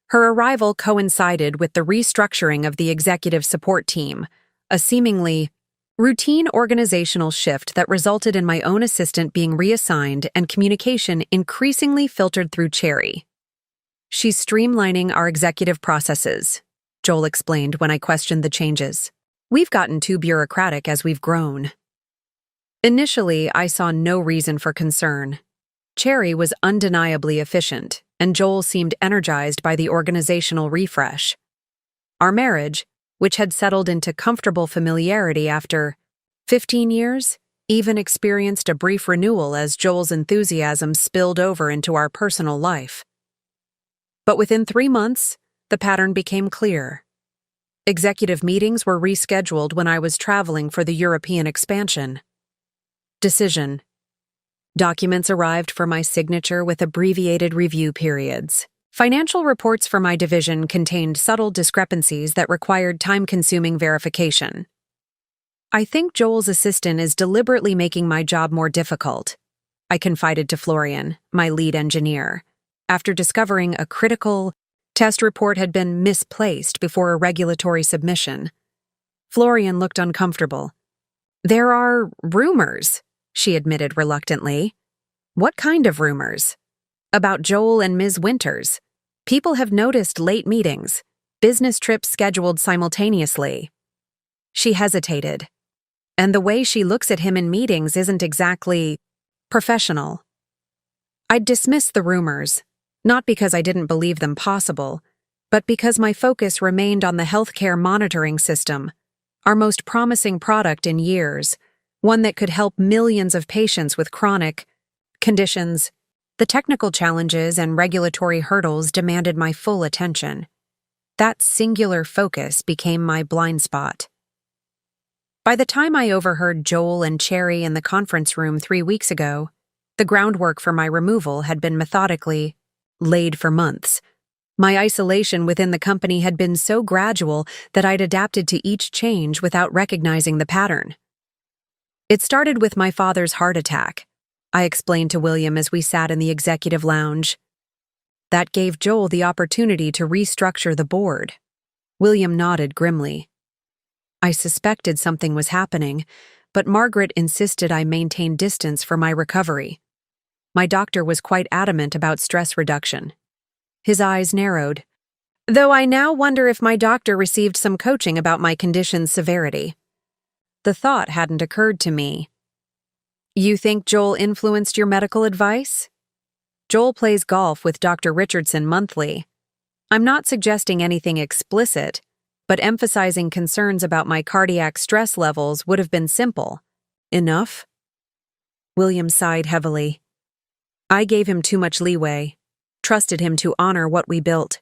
Speaker 1: Her arrival coincided with the restructuring of the executive support team, a seemingly routine organizational shift that resulted in my own assistant being reassigned and communication increasingly filtered through Cherry. She's streamlining our executive processes, Joel explained when I questioned the changes. We've gotten too bureaucratic as we've grown. Initially, I saw no reason for concern. Cherry was undeniably efficient, and Joel seemed energized by the organizational refresh. Our marriage, which had settled into comfortable familiarity after 15 years, even experienced a brief renewal as Joel's enthusiasm spilled over into our personal life. But within 3 months, the pattern became clear. Executive meetings were rescheduled when I was traveling for the European expansion. Decision. Documents arrived for my signature with abbreviated review periods. Financial reports for my division contained subtle discrepancies that required time-consuming verification. I think Joel's assistant is deliberately making my job more difficult, I confided to Florian, my lead engineer, after discovering a critical test report had been misplaced before a regulatory submission. Florian looked uncomfortable. There are rumors, she admitted reluctantly. What kind of rumors? About Joel and Ms. Winters. People have noticed late meetings, business trips scheduled simultaneously. She hesitated. And the way she looks at him in meetings isn't exactly professional. I'd dismissed the rumors, not because I didn't believe them possible, but because my focus remained on the healthcare monitoring system, our most promising product in years, one that could help millions of patients with chronic conditions. The technical challenges and regulatory hurdles demanded my full attention. That singular focus became my blind spot. By the time I overheard Joel and Cherry in the conference room 3 weeks ago, the groundwork for my removal had been methodically laid for months. My isolation within the company had been so gradual that I'd adapted to each change without recognizing the pattern. It started with my father's heart attack, I explained to William as we sat in the executive lounge. That gave Joel the opportunity to restructure the board. William nodded grimly. I suspected something was happening, but Margaret insisted I maintain distance for my recovery. My doctor was quite adamant about stress reduction. His eyes narrowed. Though I now wonder if my doctor received some coaching about my condition's severity. The thought hadn't occurred to me. You think Joel influenced your medical advice? Joel plays golf with Dr. Richardson monthly. I'm not suggesting anything explicit, but emphasizing concerns about my cardiac stress levels would have been simple. Enough? William sighed heavily. I gave him too much leeway, trusted him to honor what we built.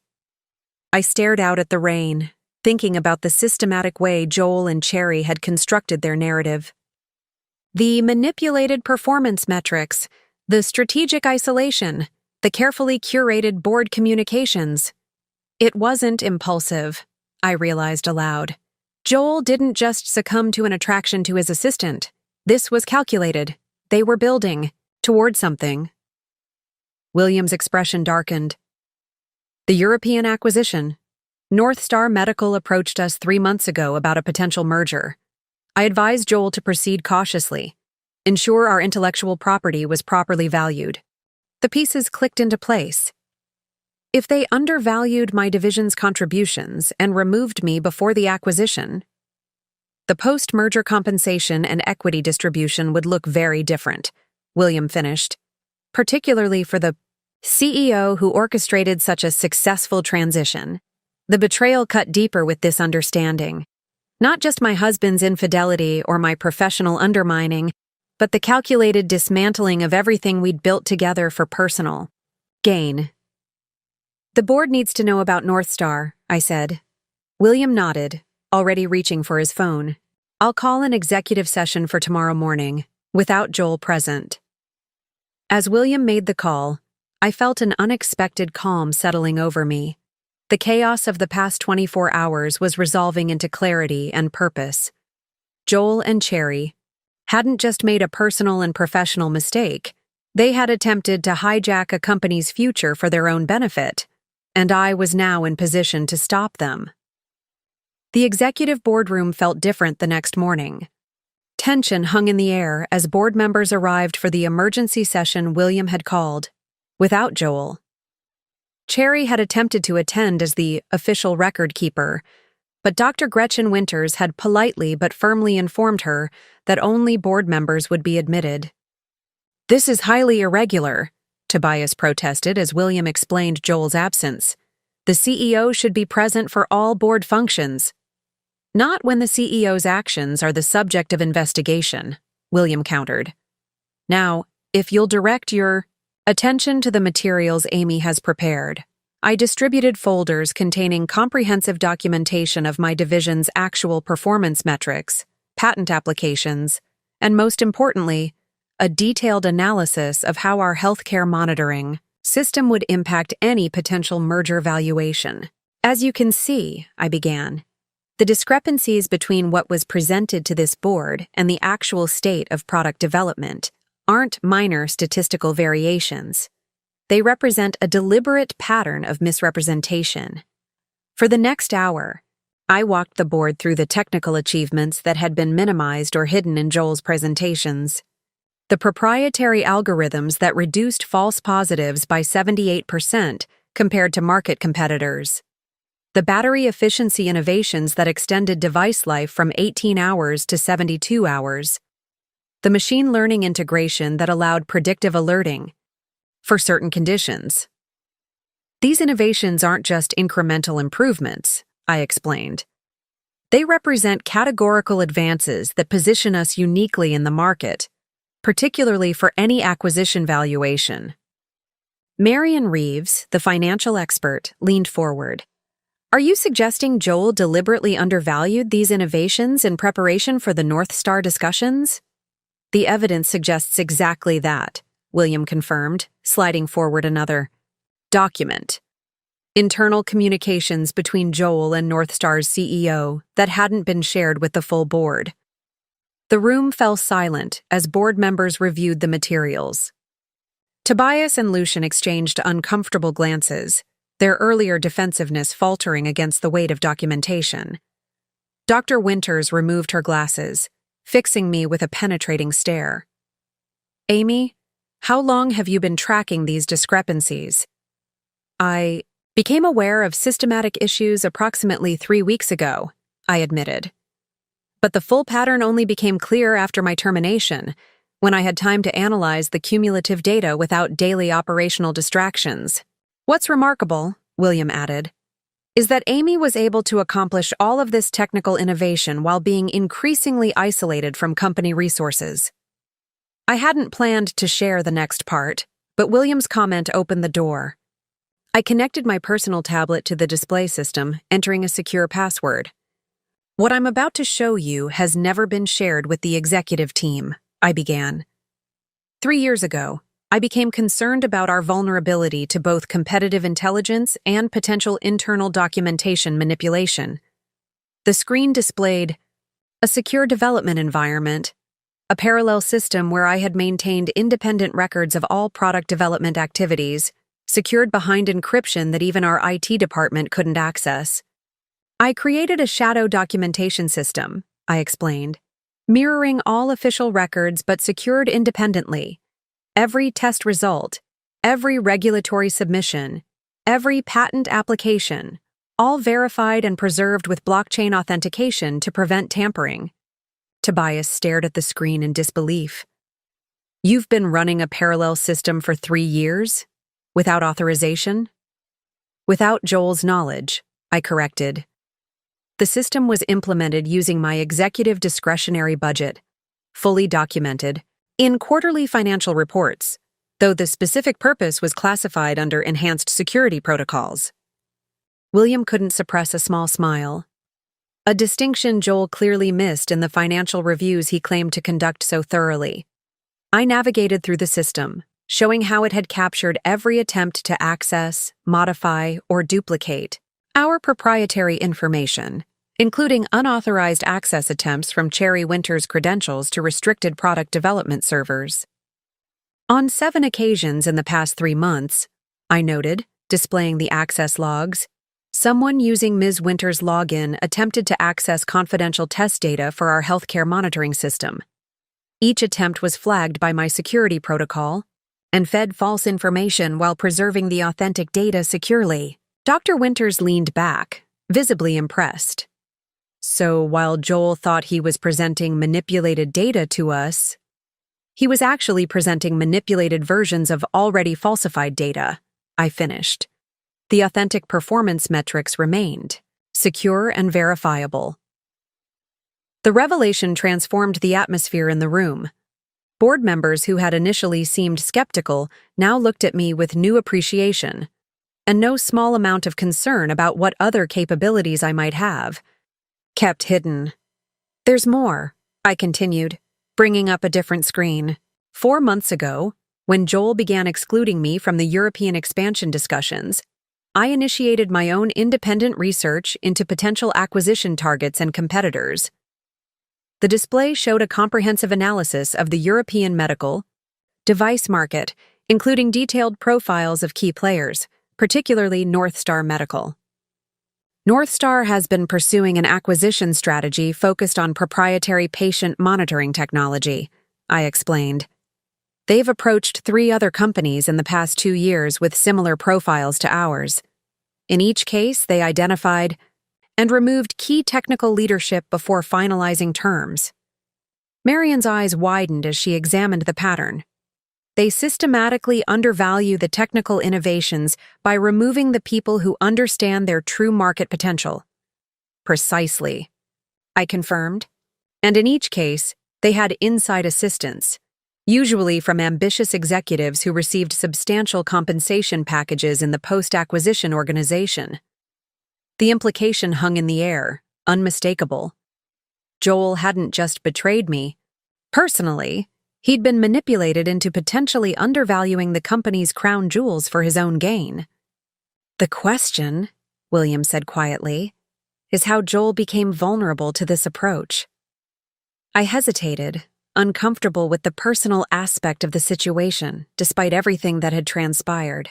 Speaker 1: I stared out at the rain, thinking about the systematic way Joel and Cherry had constructed their narrative. The manipulated performance metrics, the strategic isolation, the carefully curated board communications. It wasn't impulsive, I realized aloud. Joel didn't just succumb to an attraction to his assistant. This was calculated, They were building toward something. William's expression darkened. The European acquisition. North Star Medical approached us 3 months ago about a potential merger. I advised Joel to proceed cautiously, ensure our intellectual property was properly valued. The pieces clicked into place. If they undervalued my division's contributions and removed me before the acquisition, the post-merger compensation and equity distribution would look very different, William finished, particularly for the CEO who orchestrated such a successful transition. The betrayal cut deeper with this understanding. Not just my husband's infidelity or my professional undermining, but the calculated dismantling of everything we'd built together for personal gain. The board needs to know about North Star, I said. William nodded, already reaching for his phone. I'll call an executive session for tomorrow morning, without Joel present. As William made the call, I felt an unexpected calm settling over me. The chaos of the past 24 hours was resolving into clarity and purpose. Joel and Cherry hadn't just made a personal and professional mistake. They had attempted to hijack a company's future for their own benefit, and I was now in position to stop them. The executive boardroom felt different the next morning. Tension hung in the air as board members arrived for the emergency session William had called, without Joel. Cherry had attempted to attend as the official record keeper, but Dr. Gretchen Winters had politely but firmly informed her that only board members would be admitted. "This is highly irregular," Tobias protested as William explained Joel's absence. "The CEO should be present for all board functions." "Not when the CEO's actions are the subject of investigation," William countered. "Now, if you'll direct your attention to the materials Amy has prepared. I distributed folders containing comprehensive documentation of my division's actual performance metrics, patent applications, and most importantly, a detailed analysis of how our healthcare monitoring system would impact any potential merger valuation. As you can see, I began, the discrepancies between what was presented to this board and the actual state of product development aren't minor statistical variations. They represent a deliberate pattern of misrepresentation. For the next hour, I walked the board through the technical achievements that had been minimized or hidden in Joel's presentations. The proprietary algorithms that reduced false positives by 78% compared to market competitors. The battery efficiency innovations that extended device life from 18 hours to 72 hours. The machine learning integration that allowed predictive alerting for certain conditions. These innovations aren't just incremental improvements, I explained. They represent categorical advances that position us uniquely in the market, particularly for any acquisition valuation. Marion Reeves, the financial expert, leaned forward. Are you suggesting Joel deliberately undervalued these innovations in preparation for the North Star discussions? The evidence suggests exactly that, William confirmed, sliding forward another document. Internal communications between Joel and North Star's CEO that hadn't been shared with the full board. The room fell silent as board members reviewed the materials. Tobias and Lucian exchanged uncomfortable glances, their earlier defensiveness faltering against the weight of documentation. Dr. Winters removed her glasses, fixing me with a penetrating stare. "Amy, how long have you been tracking these discrepancies?" "I became aware of systematic issues approximately 3 weeks ago," I admitted. "But the full pattern only became clear after my termination, when I had time to analyze the cumulative data without daily operational distractions. What's remarkable," William added, "is that Amy was able to accomplish all of this technical innovation while being increasingly isolated from company resources." I hadn't planned to share the next part, but William's comment opened the door. I connected my personal tablet to the display system, entering a secure password. "What I'm about to show you has never been shared with the executive team," I began. 3 years ago, I became concerned about our vulnerability to both competitive intelligence and potential internal documentation manipulation. The screen displayed a secure development environment, a parallel system where I had maintained independent records of all product development activities, secured behind encryption that even our IT department couldn't access. I created a shadow documentation system, I explained, mirroring all official records but secured independently. Every test result, every regulatory submission, every patent application, all verified and preserved with blockchain authentication to prevent tampering. Tobias stared at the screen in disbelief. You've been running a parallel system for 3 years? Without authorization? Without Joel's knowledge, I corrected. The system was implemented using my executive discretionary budget, fully documented, in quarterly financial reports, though the specific purpose was classified under enhanced security protocols. William couldn't suppress a small smile. A distinction Joel clearly missed in the financial reviews he claimed to conduct so thoroughly. I navigated through the system, showing how it had captured every attempt to access, modify, or duplicate our proprietary information, including unauthorized access attempts from Cherry Winter's credentials to restricted product development servers. On 7 occasions in the past 3 months, I noted, displaying the access logs, someone using Ms. Winter's login attempted to access confidential test data for our healthcare monitoring system. Each attempt was flagged by my security protocol and fed false information while preserving the authentic data securely. Dr. Winters leaned back, visibly impressed. So while Joel thought he was presenting manipulated data to us, he was actually presenting manipulated versions of already falsified data, I finished. The authentic performance metrics remained, secure and verifiable. The revelation transformed the atmosphere in the room. Board members who had initially seemed skeptical now looked at me with new appreciation, and no small amount of concern about what other capabilities I might have kept hidden. There's more, I continued, bringing up a different screen. 4 months ago, when Joel began excluding me from the European expansion discussions, I initiated my own independent research into potential acquisition targets and competitors. The display showed a comprehensive analysis of the European medical device market, including detailed profiles of key players, particularly Northstar Medical. Northstar has been pursuing an acquisition strategy focused on proprietary patient monitoring technology, I explained. They've approached 3 other companies in the past 2 years with similar profiles to ours. In each case, they identified and removed key technical leadership before finalizing terms. Marion's eyes widened as she examined the pattern. They systematically undervalue the technical innovations by removing the people who understand their true market potential. Precisely, I confirmed. And in each case, they had inside assistance, usually from ambitious executives who received substantial compensation packages in the post-acquisition organization. The implication hung in the air, unmistakable. Joel hadn't just betrayed me. Personally, he'd been manipulated into potentially undervaluing the company's crown jewels for his own gain. The question, William said quietly, is how Joel became vulnerable to this approach. I hesitated, uncomfortable with the personal aspect of the situation, despite everything that had transpired.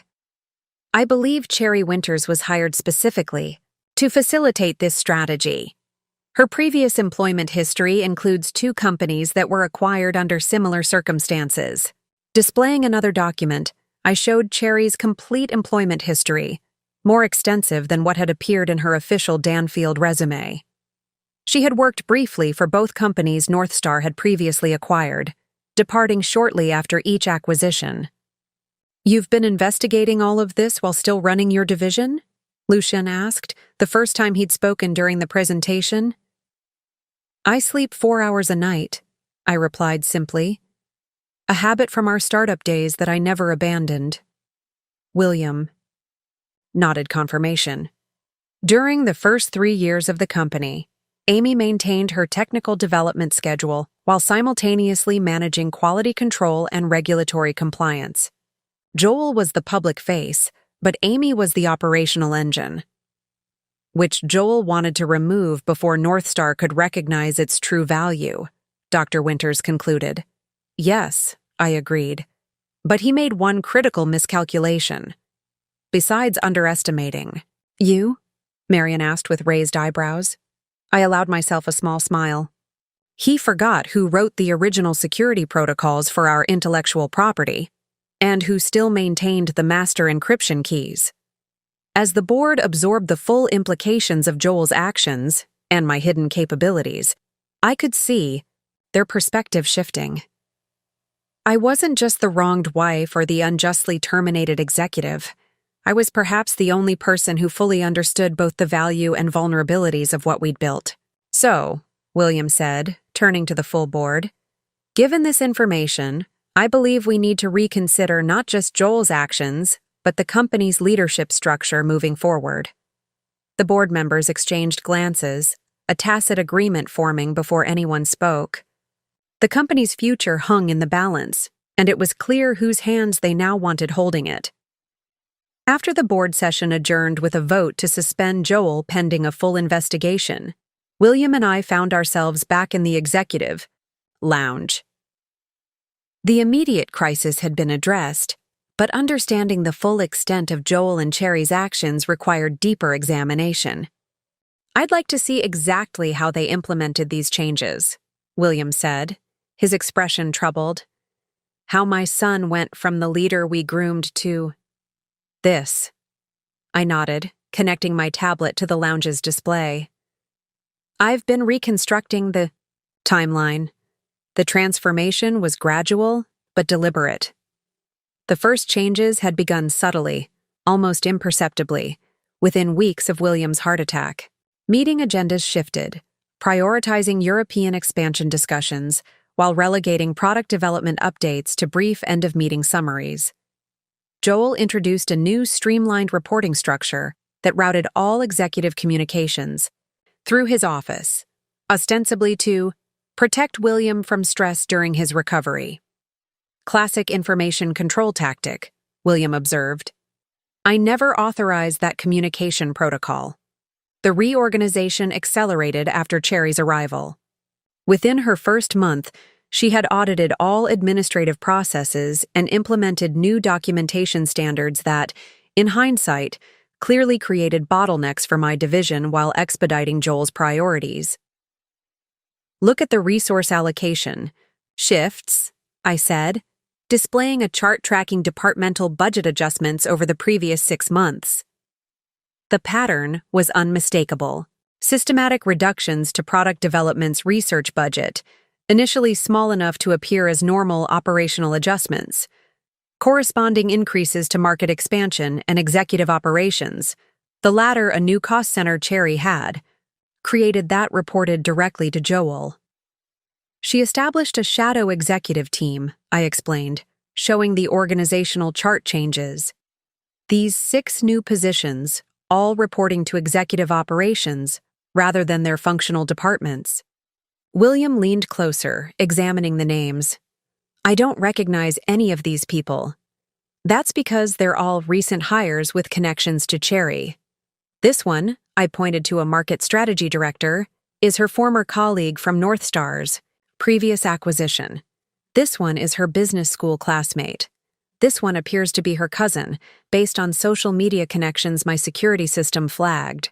Speaker 1: I believe Cherry Winters was hired specifically to facilitate this strategy. Her previous employment history includes 2 companies that were acquired under similar circumstances. Displaying another document, I showed Cherry's complete employment history, more extensive than what had appeared in her official Danfield resume. She had worked briefly for both companies Northstar had previously acquired, departing shortly after each acquisition. "You've been investigating all of this while still running your division?" Lucien asked, the first time he'd spoken during the presentation. "I sleep 4 hours a night," I replied simply. "A habit from our startup days that I never abandoned." William nodded confirmation. During the first 3 years of the company, Amy maintained her technical development schedule while simultaneously managing quality control and regulatory compliance. Joel was the public face, but Amy was the operational engine, which Joel wanted to remove before Northstar could recognize its true value, Dr. Winters concluded. Yes, I agreed. But he made one critical miscalculation. Besides underestimating. You? Marion asked with raised eyebrows. I allowed myself a small smile. He forgot who wrote the original security protocols for our intellectual property, and who still maintained the master encryption keys. As the board absorbed the full implications of Joel's actions and my hidden capabilities, I could see their perspective shifting. I wasn't just the wronged wife or the unjustly terminated executive. I was perhaps the only person who fully understood both the value and vulnerabilities of what we'd built. So, William said, turning to the full board, given this information, I believe we need to reconsider not just Joel's actions, but the company's leadership structure moving forward. The board members exchanged glances, a tacit agreement forming before anyone spoke. The company's future hung in the balance, and it was clear whose hands they now wanted holding it. After the board session adjourned with a vote to suspend Joel pending a full investigation, William and I found ourselves back in the executive lounge. The immediate crisis had been addressed, but understanding the full extent of Joel and Cherry's actions required deeper examination. I'd like to see exactly how they implemented these changes, William said, his expression troubled. How my son went from the leader we groomed to this. I nodded, connecting my tablet to the lounge's display. I've been reconstructing the timeline. The transformation was gradual, but deliberate. The first changes had begun subtly, almost imperceptibly, within weeks of William's heart attack. Meeting agendas shifted, prioritizing European expansion discussions while relegating product development updates to brief end-of-meeting summaries. Joel introduced a new streamlined reporting structure that routed all executive communications through his office, ostensibly to protect William from stress during his recovery. Classic information control tactic, William observed. I never authorized that communication protocol. The reorganization accelerated after Cherry's arrival. Within her first month, she had audited all administrative processes and implemented new documentation standards that, in hindsight, clearly created bottlenecks for my division while expediting Joel's priorities. Look at the resource allocation. Shifts, I said, displaying a chart tracking departmental budget adjustments over the previous 6 months. The pattern was unmistakable. Systematic reductions to product development's research budget, initially small enough to appear as normal operational adjustments. Corresponding increases to market expansion and executive operations, the latter a new cost center Cherry had, created that reported directly to Joel. She established a shadow executive team, I explained, showing the organizational chart changes. These 6 new positions, all reporting to executive operations rather than their functional departments. William leaned closer, examining the names. I don't recognize any of these people. That's because they're all recent hires with connections to Cherry. This one, I pointed to a market strategy director, is her former colleague from North Star's previous acquisition. This one is her business school classmate. This one appears to be her cousin, based on social media connections my security system flagged.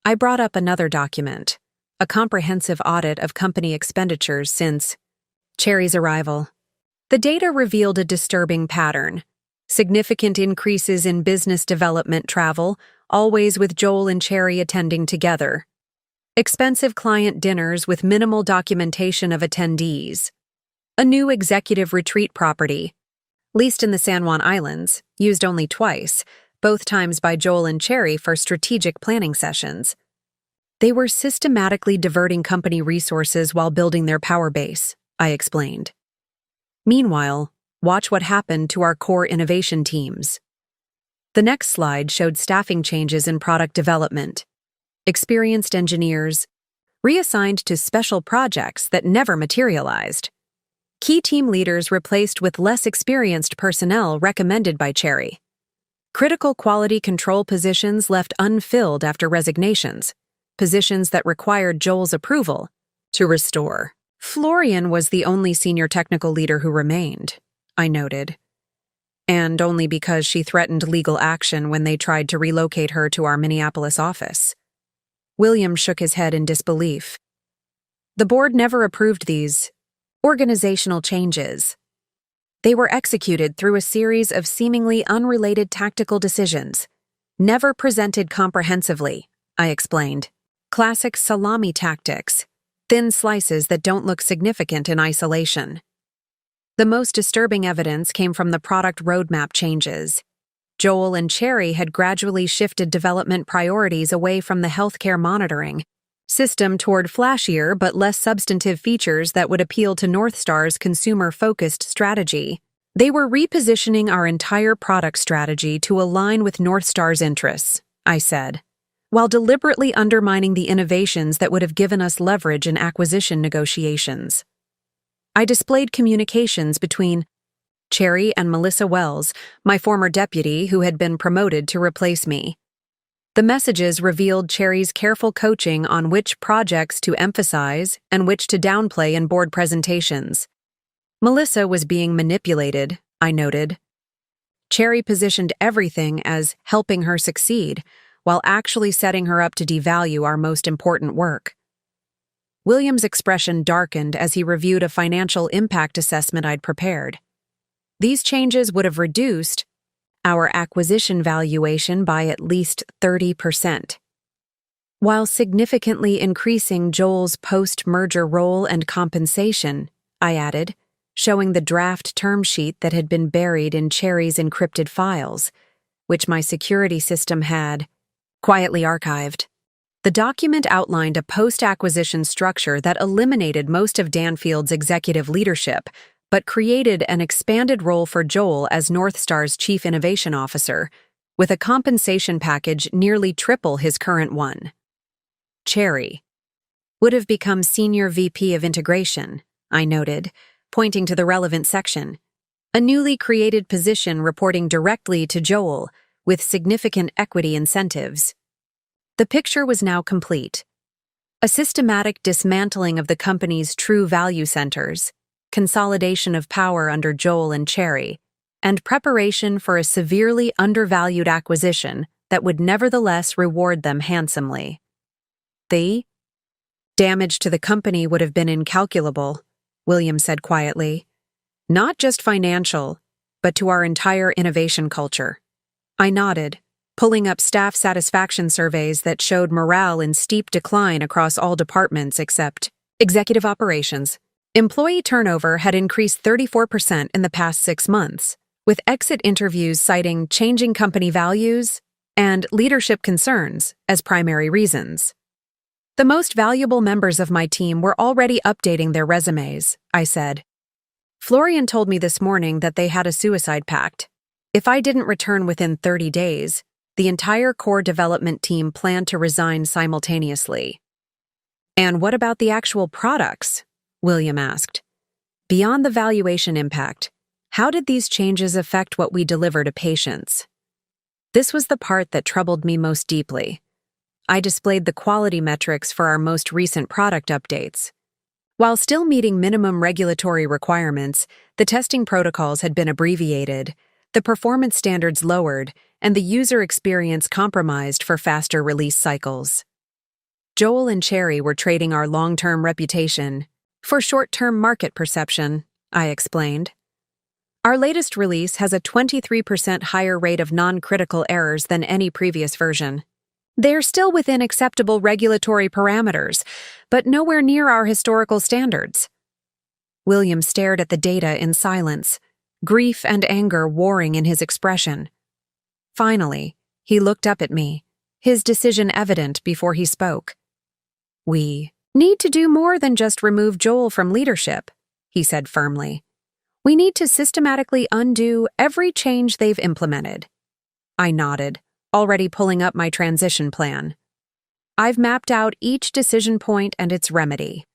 Speaker 1: I brought up another document, a comprehensive audit of company expenditures since Cherry's arrival. The data revealed a disturbing pattern. Significant increases in business development travel, always with Joel and Cherry attending together. Expensive client dinners with minimal documentation of attendees. A new executive retreat property, leased in the San Juan Islands, used only twice, both times by Joel and Cherry for strategic planning sessions. They were systematically diverting company resources while building their power base, I explained. Meanwhile, watch what happened to our core innovation teams. The next slide showed staffing changes in product development. Experienced engineers, reassigned to special projects that never materialized. Key team leaders replaced with less experienced personnel recommended by Cherry. Critical quality control positions left unfilled after resignations, positions that required Joel's approval to restore. Florian was the only senior technical leader who remained, I noted, and only because she threatened legal action when they tried to relocate her to our Minneapolis office. William shook his head in disbelief. The board never approved these organizational changes. They were executed through a series of seemingly unrelated tactical decisions, never presented comprehensively, I explained. Classic salami tactics, thin slices that don't look significant in isolation. The most disturbing evidence came from the product roadmap changes. Joel and Cherry had gradually shifted development priorities away from the healthcare monitoring system toward flashier but less substantive features that would appeal to Northstar's consumer-focused strategy. They were repositioning our entire product strategy to align with Northstar's interests, I said, while deliberately undermining the innovations that would have given us leverage in acquisition negotiations. I displayed communications between Cherry and Melissa Wells, my former deputy who had been promoted to replace me. The messages revealed Cherry's careful coaching on which projects to emphasize and which to downplay in board presentations. Melissa was being manipulated, I noted. Cherry positioned everything as helping her succeed, while actually setting her up to devalue our most important work. William's expression darkened as he reviewed a financial impact assessment I'd prepared. These changes would have reduced our acquisition valuation by at least 30%, while significantly increasing Joel's post-merger role and compensation, I added, showing the draft term sheet that had been buried in Cherry's encrypted files, which my security system had quietly archived. The document outlined a post-acquisition structure that eliminated most of Danfield's executive leadership, but created an expanded role for Joel as Northstar's Chief Innovation Officer, with a compensation package nearly triple his current one. Cherry would have become Senior VP of Integration, I noted, pointing to the relevant section, a newly created position reporting directly to Joel, with significant equity incentives. The picture was now complete. A systematic dismantling of the company's true value centers, consolidation of power under Joel and Cherry, and preparation for a severely undervalued acquisition that would nevertheless reward them handsomely. The damage to the company would have been incalculable, William said quietly. Not just financial, but to our entire innovation culture. I nodded, pulling up staff satisfaction surveys that showed morale in steep decline across all departments except executive operations. Employee turnover had increased 34% in the past 6 months, with exit interviews citing changing company values and leadership concerns as primary reasons. The most valuable members of my team were already updating their resumes, I said. Florian told me this morning that they had a suicide pact. If I didn't return within 30 days, the entire core development team planned to resign simultaneously. And what about the actual products? William asked. Beyond the valuation impact, how did these changes affect what we deliver to patients? This was the part that troubled me most deeply. I displayed the quality metrics for our most recent product updates. While still meeting minimum regulatory requirements, the testing protocols had been abbreviated, the performance standards lowered, and the user experience compromised for faster release cycles. Joel and Cherry were trading our long-term reputation for short-term market perception, I explained. Our latest release has a 23% higher rate of non-critical errors than any previous version. They're still within acceptable regulatory parameters, but nowhere near our historical standards. William stared at the data in silence, grief and anger warring in his expression. Finally, he looked up at me, his decision evident before he spoke. We need to do more than just remove Joel from leadership, he said firmly. We need to systematically undo every change they've implemented. I nodded, already pulling up my transition plan. I've mapped out each decision point and its remedy.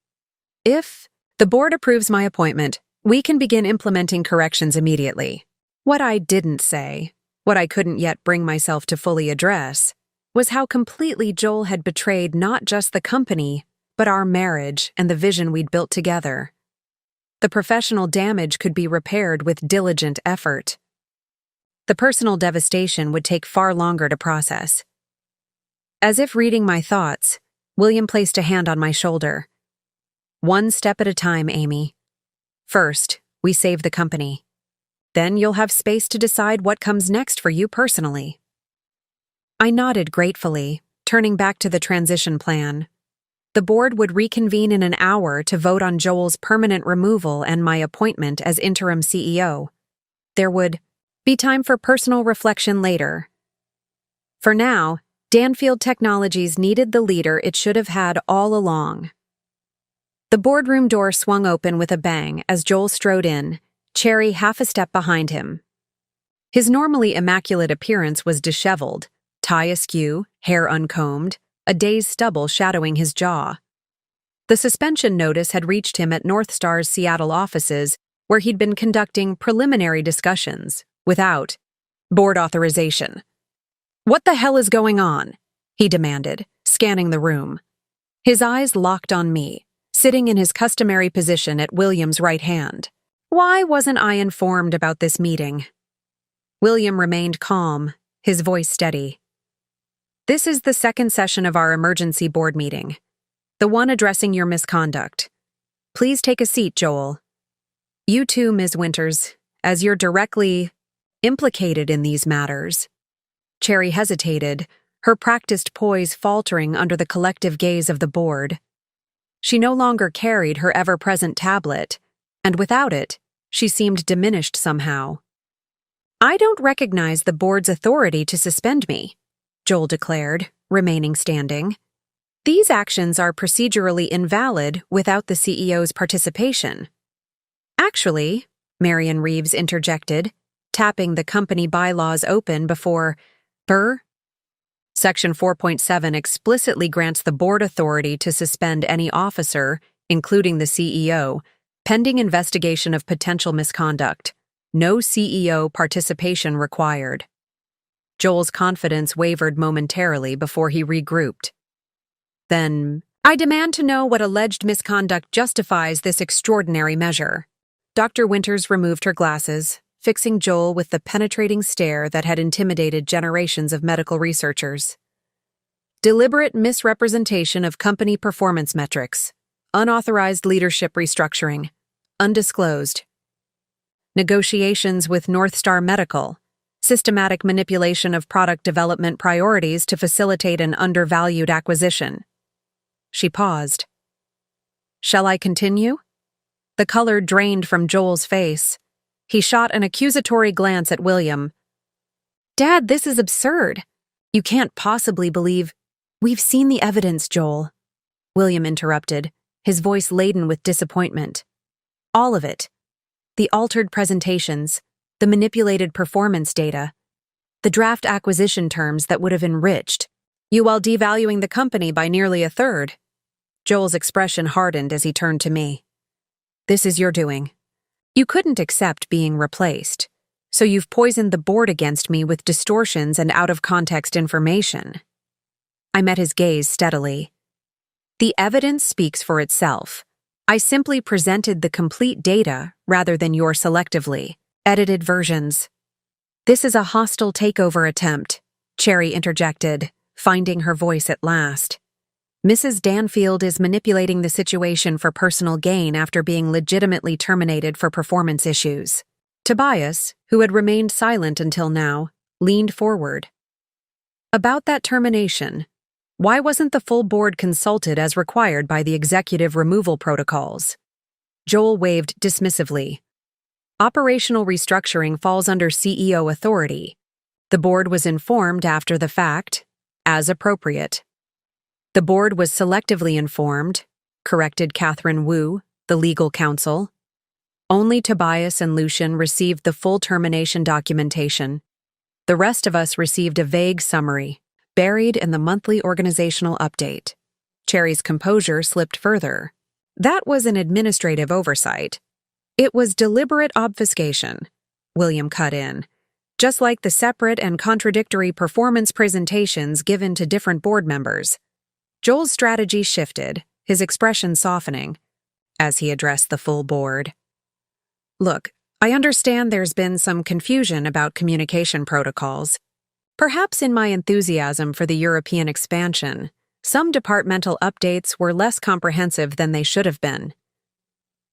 Speaker 1: If the board approves my appointment, we can begin implementing corrections immediately. What I didn't say, what I couldn't yet bring myself to fully address, was how completely Joel had betrayed not just the company, but our marriage and the vision we'd built together. The professional damage could be repaired with diligent effort. The personal devastation would take far longer to process. As if reading my thoughts, William placed a hand on my shoulder. One step at a time, Amy. First, we save the company. Then you'll have space to decide what comes next for you personally. I nodded gratefully, turning back to the transition plan. The board would reconvene in an hour to vote on Joel's permanent removal and my appointment as interim CEO. There would be time for personal reflection later. For now, Danfield Technologies needed the leader it should have had all along. The boardroom door swung open with a bang as Joel strode in, Cherry half a step behind him. His normally immaculate appearance was disheveled, tie askew, hair uncombed, a day's stubble shadowing his jaw. The suspension notice had reached him at North Star's Seattle offices, where he'd been conducting preliminary discussions, without board authorization. "What the hell is going on?" he demanded, scanning the room. His eyes locked on me, sitting in his customary position at William's right hand. Why wasn't I informed about this meeting? William remained calm, his voice steady. "This is the second session of our emergency board meeting, the one addressing your misconduct. Please take a seat, Joel. You too, Ms. Winters, as you're directly implicated in these matters." Cherry hesitated, her practiced poise faltering under the collective gaze of the board. She no longer carried her ever-present tablet, and without it, she seemed diminished somehow. "I don't recognize the board's authority to suspend me," Joel declared, remaining standing. "These actions are procedurally invalid without the CEO's participation." "Actually," Marion Reeves interjected, tapping the company bylaws open before Section 4.7 explicitly grants the board authority to suspend any officer, including the CEO, pending investigation of potential misconduct. No CEO participation required. Joel's confidence wavered momentarily before he regrouped. "Then, I demand to know what alleged misconduct justifies this extraordinary measure." Dr. Winters removed her glasses, fixing Joel with the penetrating stare that had intimidated generations of medical researchers. "Deliberate misrepresentation of company performance metrics, unauthorized leadership restructuring, undisclosed. Negotiations with North Star Medical, systematic manipulation of product development priorities to facilitate an undervalued acquisition." She paused. "Shall I continue?" The color drained from Joel's face. He shot an accusatory glance at William. "Dad, this is absurd. You can't possibly believe—" "We've seen the evidence, Joel," William interrupted, his voice laden with disappointment. "All of it. The altered presentations, the manipulated performance data, the draft acquisition terms that would have enriched you while devaluing the company by nearly a third." Joel's expression hardened as he turned to me. "This is your doing. You couldn't accept being replaced, so you've poisoned the board against me with distortions and out-of-context information." I met his gaze steadily. "The evidence speaks for itself. I simply presented the complete data rather than your selectively edited versions." "This is a hostile takeover attempt," Cherry interjected, finding her voice at last. "Mrs. Danfield is manipulating the situation for personal gain after being legitimately terminated for performance issues." Tobias, who had remained silent until now, leaned forward. "About that termination, why wasn't the full board consulted as required by the executive removal protocols?" Joel waved dismissively. "Operational restructuring falls under CEO authority. The board was informed after the fact, as appropriate." "The board was selectively informed," corrected Catherine Wu, the legal counsel. "Only Tobias and Lucian received the full termination documentation. The rest of us received a vague summary, buried in the monthly organizational update." Cherry's composure slipped further. "That was an administrative oversight. It was deliberate obfuscation," William cut in, "just like the separate and contradictory performance presentations given to different board members." Joel's strategy shifted, his expression softening as he addressed the full board. Look, I understand there's been some confusion about communication protocols. Perhaps in my enthusiasm for the European expansion, some departmental updates were less comprehensive than they should have been.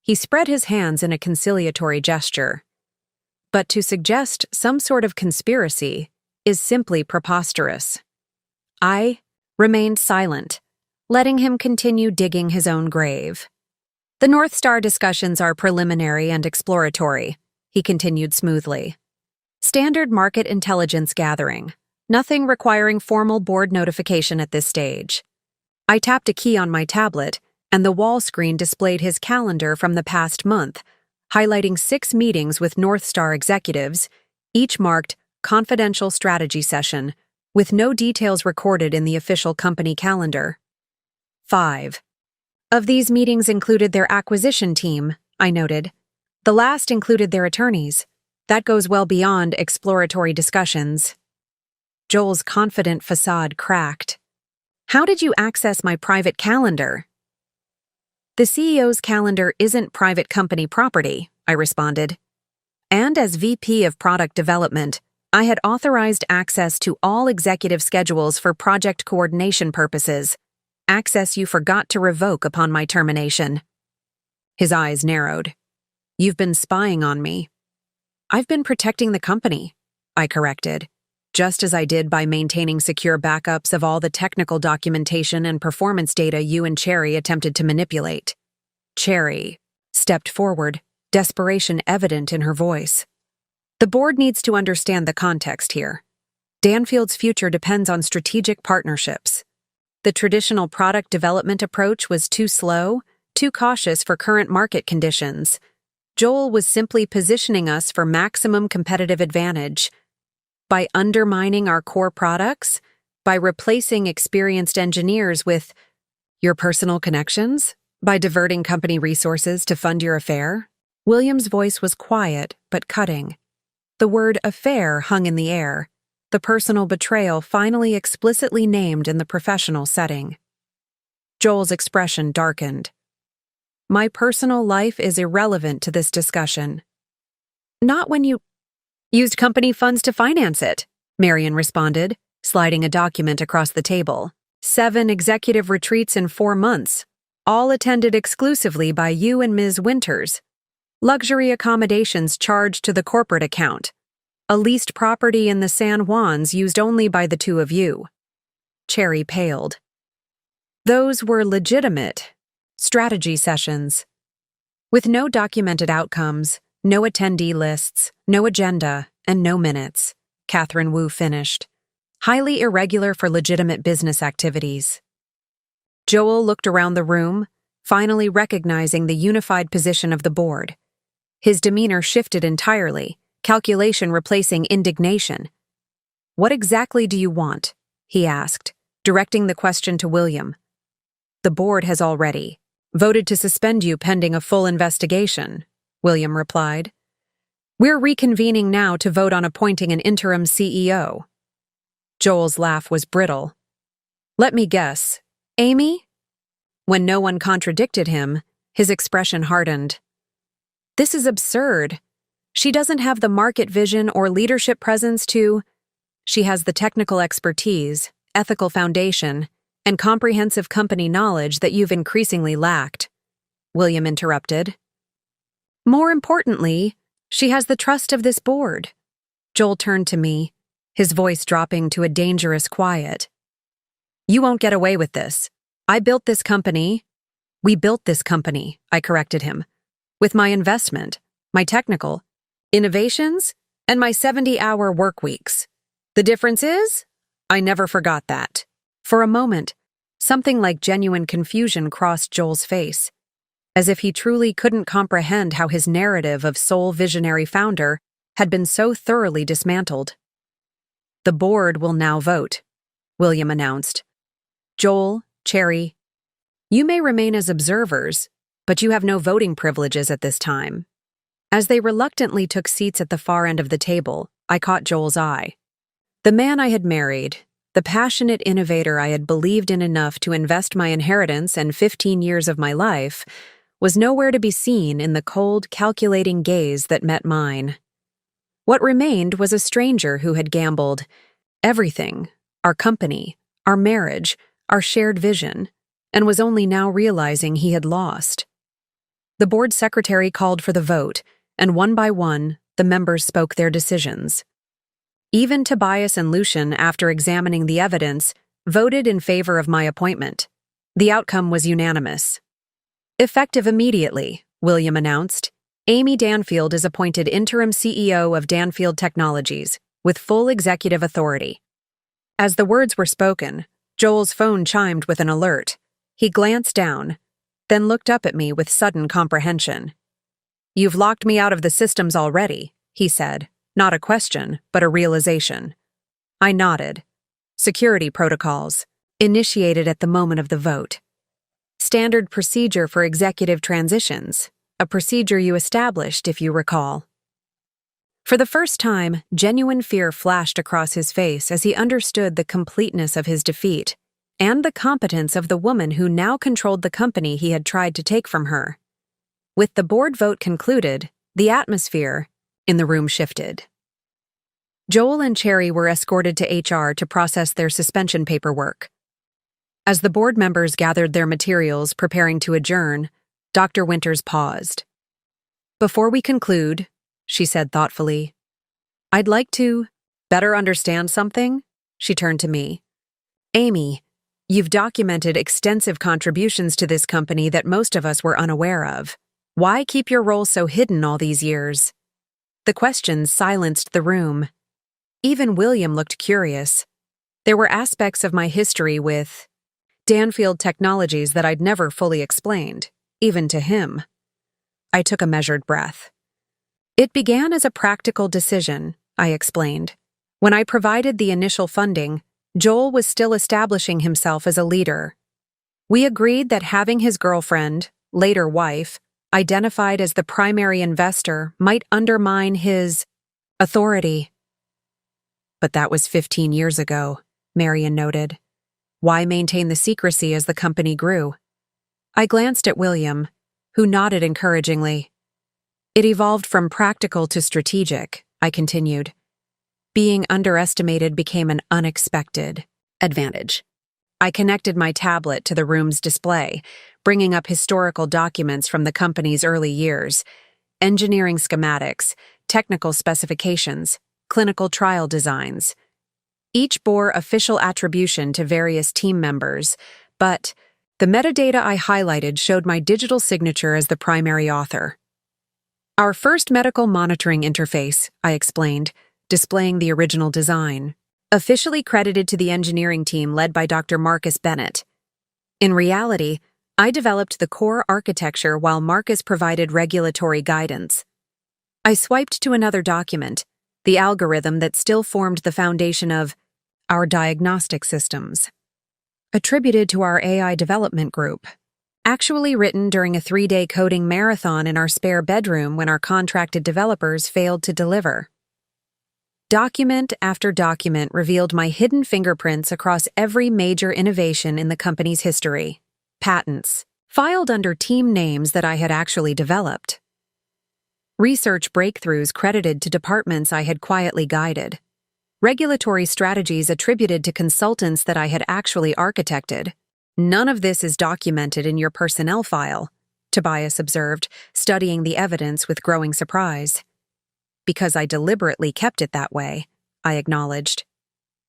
Speaker 1: He spread his hands in a conciliatory gesture. But to suggest some sort of conspiracy is simply preposterous. I remained silent, letting him continue digging his own grave. The North Star discussions are preliminary and exploratory, he continued smoothly. Standard market intelligence gathering, nothing requiring formal board notification at this stage. I tapped a key on my tablet, and the wall screen displayed his calendar from the past month, highlighting 6 meetings with North Star executives, each marked confidential strategy session, with no details recorded in the official company calendar. 5 of these meetings included their acquisition team, I noted. The last included their attorneys. That goes well beyond exploratory discussions. Joel's confident facade cracked. How did you access my private calendar? The CEO's calendar isn't private company property, I responded. And as VP of Product Development, I had authorized access to all executive schedules for project coordination purposes, access you forgot to revoke upon my termination. His eyes narrowed. You've been spying on me. I've been protecting the company, I corrected, just as I did by maintaining secure backups of all the technical documentation and performance data you and Cherry attempted to manipulate. Cherry stepped forward, desperation evident in her voice. The board needs to understand the context here. Danfield's future depends on strategic partnerships. The traditional product development approach was too slow, too cautious for current market conditions. Joel was simply positioning us for maximum competitive advantage. By undermining our core products, by replacing experienced engineers with your personal connections, by diverting company resources to fund your affair. William's voice was quiet but cutting. The word affair hung in the air, the personal betrayal finally explicitly named in the professional setting. Joel's expression darkened. My personal life is irrelevant to this discussion. Not when you used company funds to finance it, Marion responded, sliding a document across the table. 7 executive retreats in 4 months, all attended exclusively by you and Ms. Winters. Luxury accommodations charged to the corporate account. A leased property in the San Juans used only by the 2 of you. Cherry paled. Those were legitimate strategy sessions. With no documented outcomes, no attendee lists, no agenda, and no minutes, Catherine Wu finished. Highly irregular for legitimate business activities. Joel looked around the room, finally recognizing the unified position of the board. His demeanor shifted entirely, calculation replacing indignation. What exactly do you want? He asked, directing the question to William. The board has already voted to suspend you pending a full investigation, William replied. We're reconvening now to vote on appointing an interim CEO. Joel's laugh was brittle. Let me guess, Amy? When no one contradicted him, his expression hardened. This is absurd. She doesn't have the market vision or leadership presence to. She has the technical expertise, ethical foundation, and comprehensive company knowledge that you've increasingly lacked, William interrupted. More importantly, she has the trust of this board. Joel turned to me, his voice dropping to a dangerous quiet. You won't get away with this. I built this company. We built this company, I corrected him. With my investment, my technical innovations, and my 70-hour work weeks. The difference is, I never forgot that. For a moment, something like genuine confusion crossed Joel's face, as if he truly couldn't comprehend how his narrative of sole visionary founder had been so thoroughly dismantled. The board will now vote, William announced. Joel, Cherry, you may remain as observers, but you have no voting privileges at this time. As they reluctantly took seats at the far end of the table, I caught Joel's eye. The man I had married, The passionate innovator I had believed in enough to invest my inheritance and 15 years of my life was nowhere to be seen in the cold, calculating gaze that met mine. What remained was a stranger who had gambled everything, our company, our marriage, our shared vision, and was only now realizing he had lost. The board secretary called for the vote, and one by one, the members spoke their decisions. Even Tobias and Lucian, after examining the evidence, voted in favor of my appointment. The outcome was unanimous. Effective immediately, William announced, Amy Danfield is appointed interim CEO of Danfield Technologies, with full executive authority. As the words were spoken, Joel's phone chimed with an alert. He glanced down, then looked up at me with sudden comprehension. "You've locked me out of the systems already," he said, not a question, but a realization. I nodded. Security protocols, initiated at the moment of the vote. Standard procedure for executive transitions, a procedure you established, if you recall. For the first time, genuine fear flashed across his face as he understood the completeness of his defeat and the competence of the woman who now controlled the company he had tried to take from her. With the board vote concluded, the atmosphere in the room shifted. Joel and Cherry were escorted to HR to process their suspension paperwork. As the board members gathered their materials preparing to adjourn, Dr. Winters paused. "Before we conclude," she said thoughtfully, "I'd like to better understand something." She turned to me. "Amy, you've documented extensive contributions to this company that most of us were unaware of. Why keep your role so hidden all these years?" The questions silenced the room. Even William looked curious. There were aspects of my history with Danfield Technologies that I'd never fully explained, even to him. I took a measured breath. "It began as a practical decision," I explained. "When I provided the initial funding, Joel was still establishing himself as a leader. We agreed that having his girlfriend, later wife, identified as the primary investor might undermine his authority." "But that was 15 years ago," Marion noted. "Why maintain the secrecy as the company grew?" I glanced at William, who nodded encouragingly. "It evolved from practical to strategic," I continued. "Being underestimated became an unexpected advantage." I connected my tablet to the room's display, bringing up historical documents from the company's early years, engineering schematics, technical specifications, clinical trial designs. Each bore official attribution to various team members, but the metadata I highlighted showed my digital signature as the primary author. "Our first medical monitoring interface," I explained, displaying the original design, officially credited to the engineering team led by Dr. Marcus Bennett. In reality, I developed the core architecture while Marcus provided regulatory guidance. I swiped to another document, the algorithm that still formed the foundation of our diagnostic systems. Attributed to our AI development group. Actually written during a 3-day coding marathon in our spare bedroom when our contracted developers failed to deliver. Document after document revealed my hidden fingerprints across every major innovation in the company's history. Patents, filed under team names that I had actually developed. Research breakthroughs credited to departments I had quietly guided. Regulatory strategies attributed to consultants that I had actually architected. "None of this is documented in your personnel file," Tobias observed, studying the evidence with growing surprise. "Because I deliberately kept it that way," I acknowledged.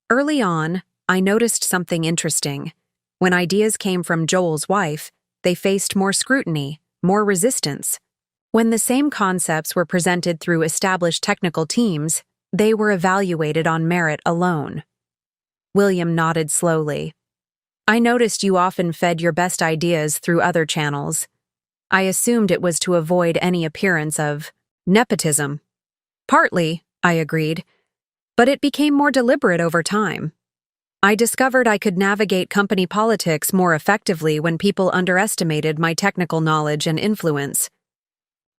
Speaker 1: Early on, I noticed something interesting. When ideas came from Joel's wife, they faced more scrutiny, more resistance. When the same concepts were presented through established technical teams, they were evaluated on merit alone. William nodded slowly. "I noticed you often fed your best ideas through other channels. I assumed it was to avoid any appearance of nepotism." "Partly," I agreed, "but it became more deliberate over time. I discovered I could navigate company politics more effectively when people underestimated my technical knowledge and influence."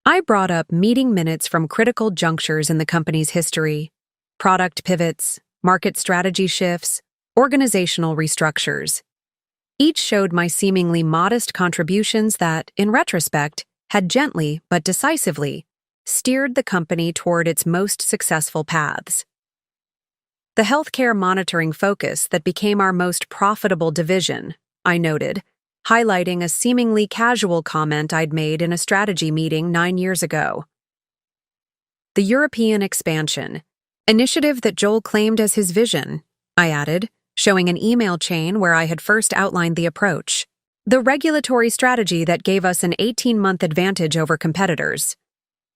Speaker 1: I brought up meeting minutes from critical junctures in the company's history, product pivots, market strategy shifts, organizational restructures. Each showed my seemingly modest contributions that, in retrospect, had gently but decisively steered the company toward its most successful paths. The healthcare monitoring focus that became our most profitable division, I noted, highlighting a seemingly casual comment I'd made in a strategy meeting 9 years ago. The European expansion, initiative that Joel claimed as his vision, I added, showing an email chain where I had first outlined the approach. The regulatory strategy that gave us an 18-month advantage over competitors.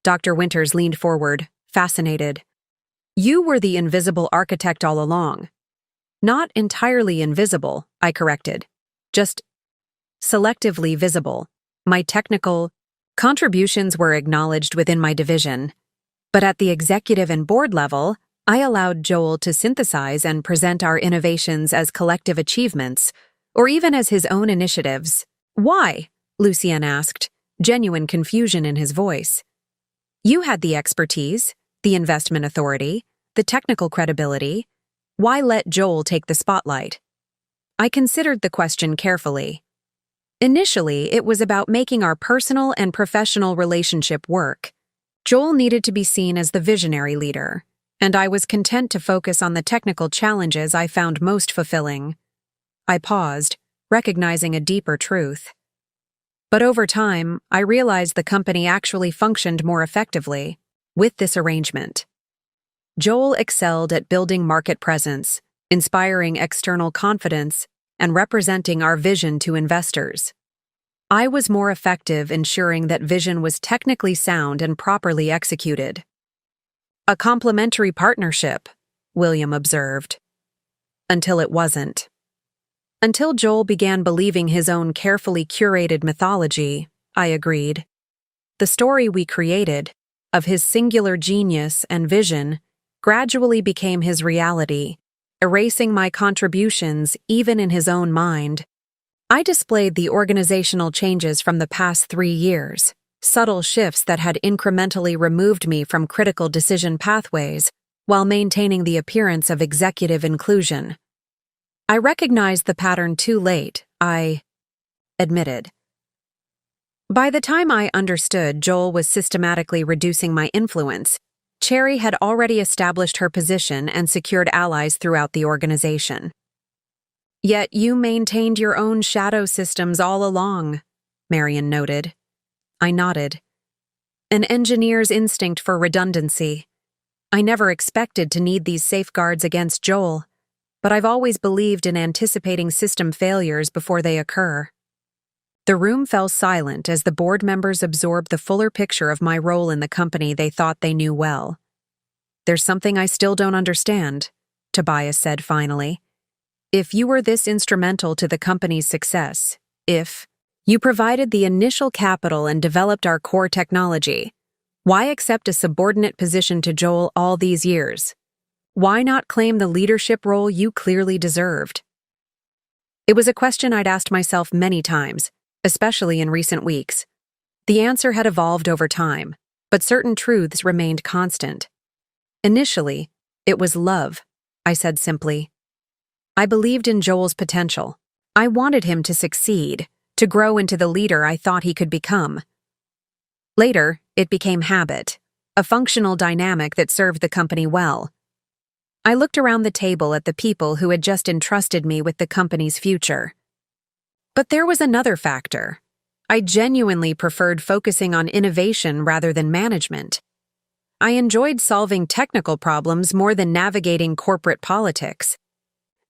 Speaker 1: Dr. Winters leaned forward, fascinated. You were the invisible architect all along. Not entirely invisible, I corrected. Just selectively visible. My technical contributions were acknowledged within my division. But at the executive and board level, I allowed Joel to synthesize and present our innovations as collective achievements, or even as his own initiatives. Why? Lucien asked, genuine confusion in his voice. You had the expertise, the investment authority, the technical credibility. Why let Joel take the spotlight? I considered the question carefully. Initially, it was about making our personal and professional relationship work. Joel needed to be seen as the visionary leader, and I was content to focus on the technical challenges I found most fulfilling. I paused, recognizing a deeper truth. But over time, I realized the company actually functioned more effectively with this arrangement. Joel excelled at building market presence, inspiring external confidence, and representing our vision to investors. I was more effective ensuring that vision was technically sound and properly executed. A complementary partnership, William observed. Until it wasn't. Until Joel began believing his own carefully curated mythology, I agreed. The story we created, of his singular genius and vision, gradually became his reality, erasing my contributions even in his own mind. I displayed the organizational changes from the past 3 years, subtle shifts that had incrementally removed me from critical decision pathways while maintaining the appearance of executive inclusion. I recognized the pattern too late, I admitted. By the time I understood Joel was systematically reducing my influence, Cherry had already established her position and secured allies throughout the organization. Yet you maintained your own shadow systems all along, Marion noted. I nodded. An engineer's instinct for redundancy. I never expected to need these safeguards against Joel, but I've always believed in anticipating system failures before they occur. The room fell silent as the board members absorbed the fuller picture of my role in the company they thought they knew well. There's something I still don't understand, Tobias said finally. If you were this instrumental to the company's success, if you provided the initial capital and developed our core technology, why accept a subordinate position to Joel all these years? Why not claim the leadership role you clearly deserved? It was a question I'd asked myself many times, especially in recent weeks. The answer had evolved over time, but certain truths remained constant. Initially, it was love, I said simply. I believed in Joel's potential. I wanted him to succeed, to grow into the leader I thought he could become. Later, it became habit, a functional dynamic that served the company well. I looked around the table at the people who had just entrusted me with the company's future. But there was another factor. I genuinely preferred focusing on innovation rather than management. I enjoyed solving technical problems more than navigating corporate politics.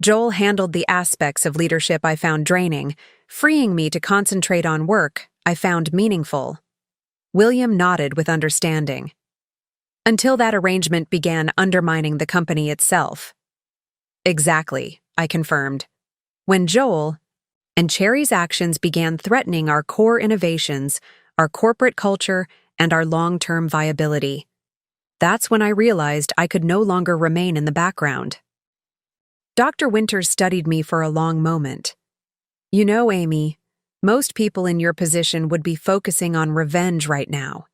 Speaker 1: Joel handled the aspects of leadership I found draining, freeing me to concentrate on work I found meaningful. William nodded with understanding. Until that arrangement began undermining the company itself. Exactly, I confirmed. When Joel and Cherry's actions began threatening our core innovations, our corporate culture, and our long-term viability. That's when I realized I could no longer remain in the background. Dr. Winters studied me for a long moment. You know, Amy, most people in your position would be focusing on revenge right now.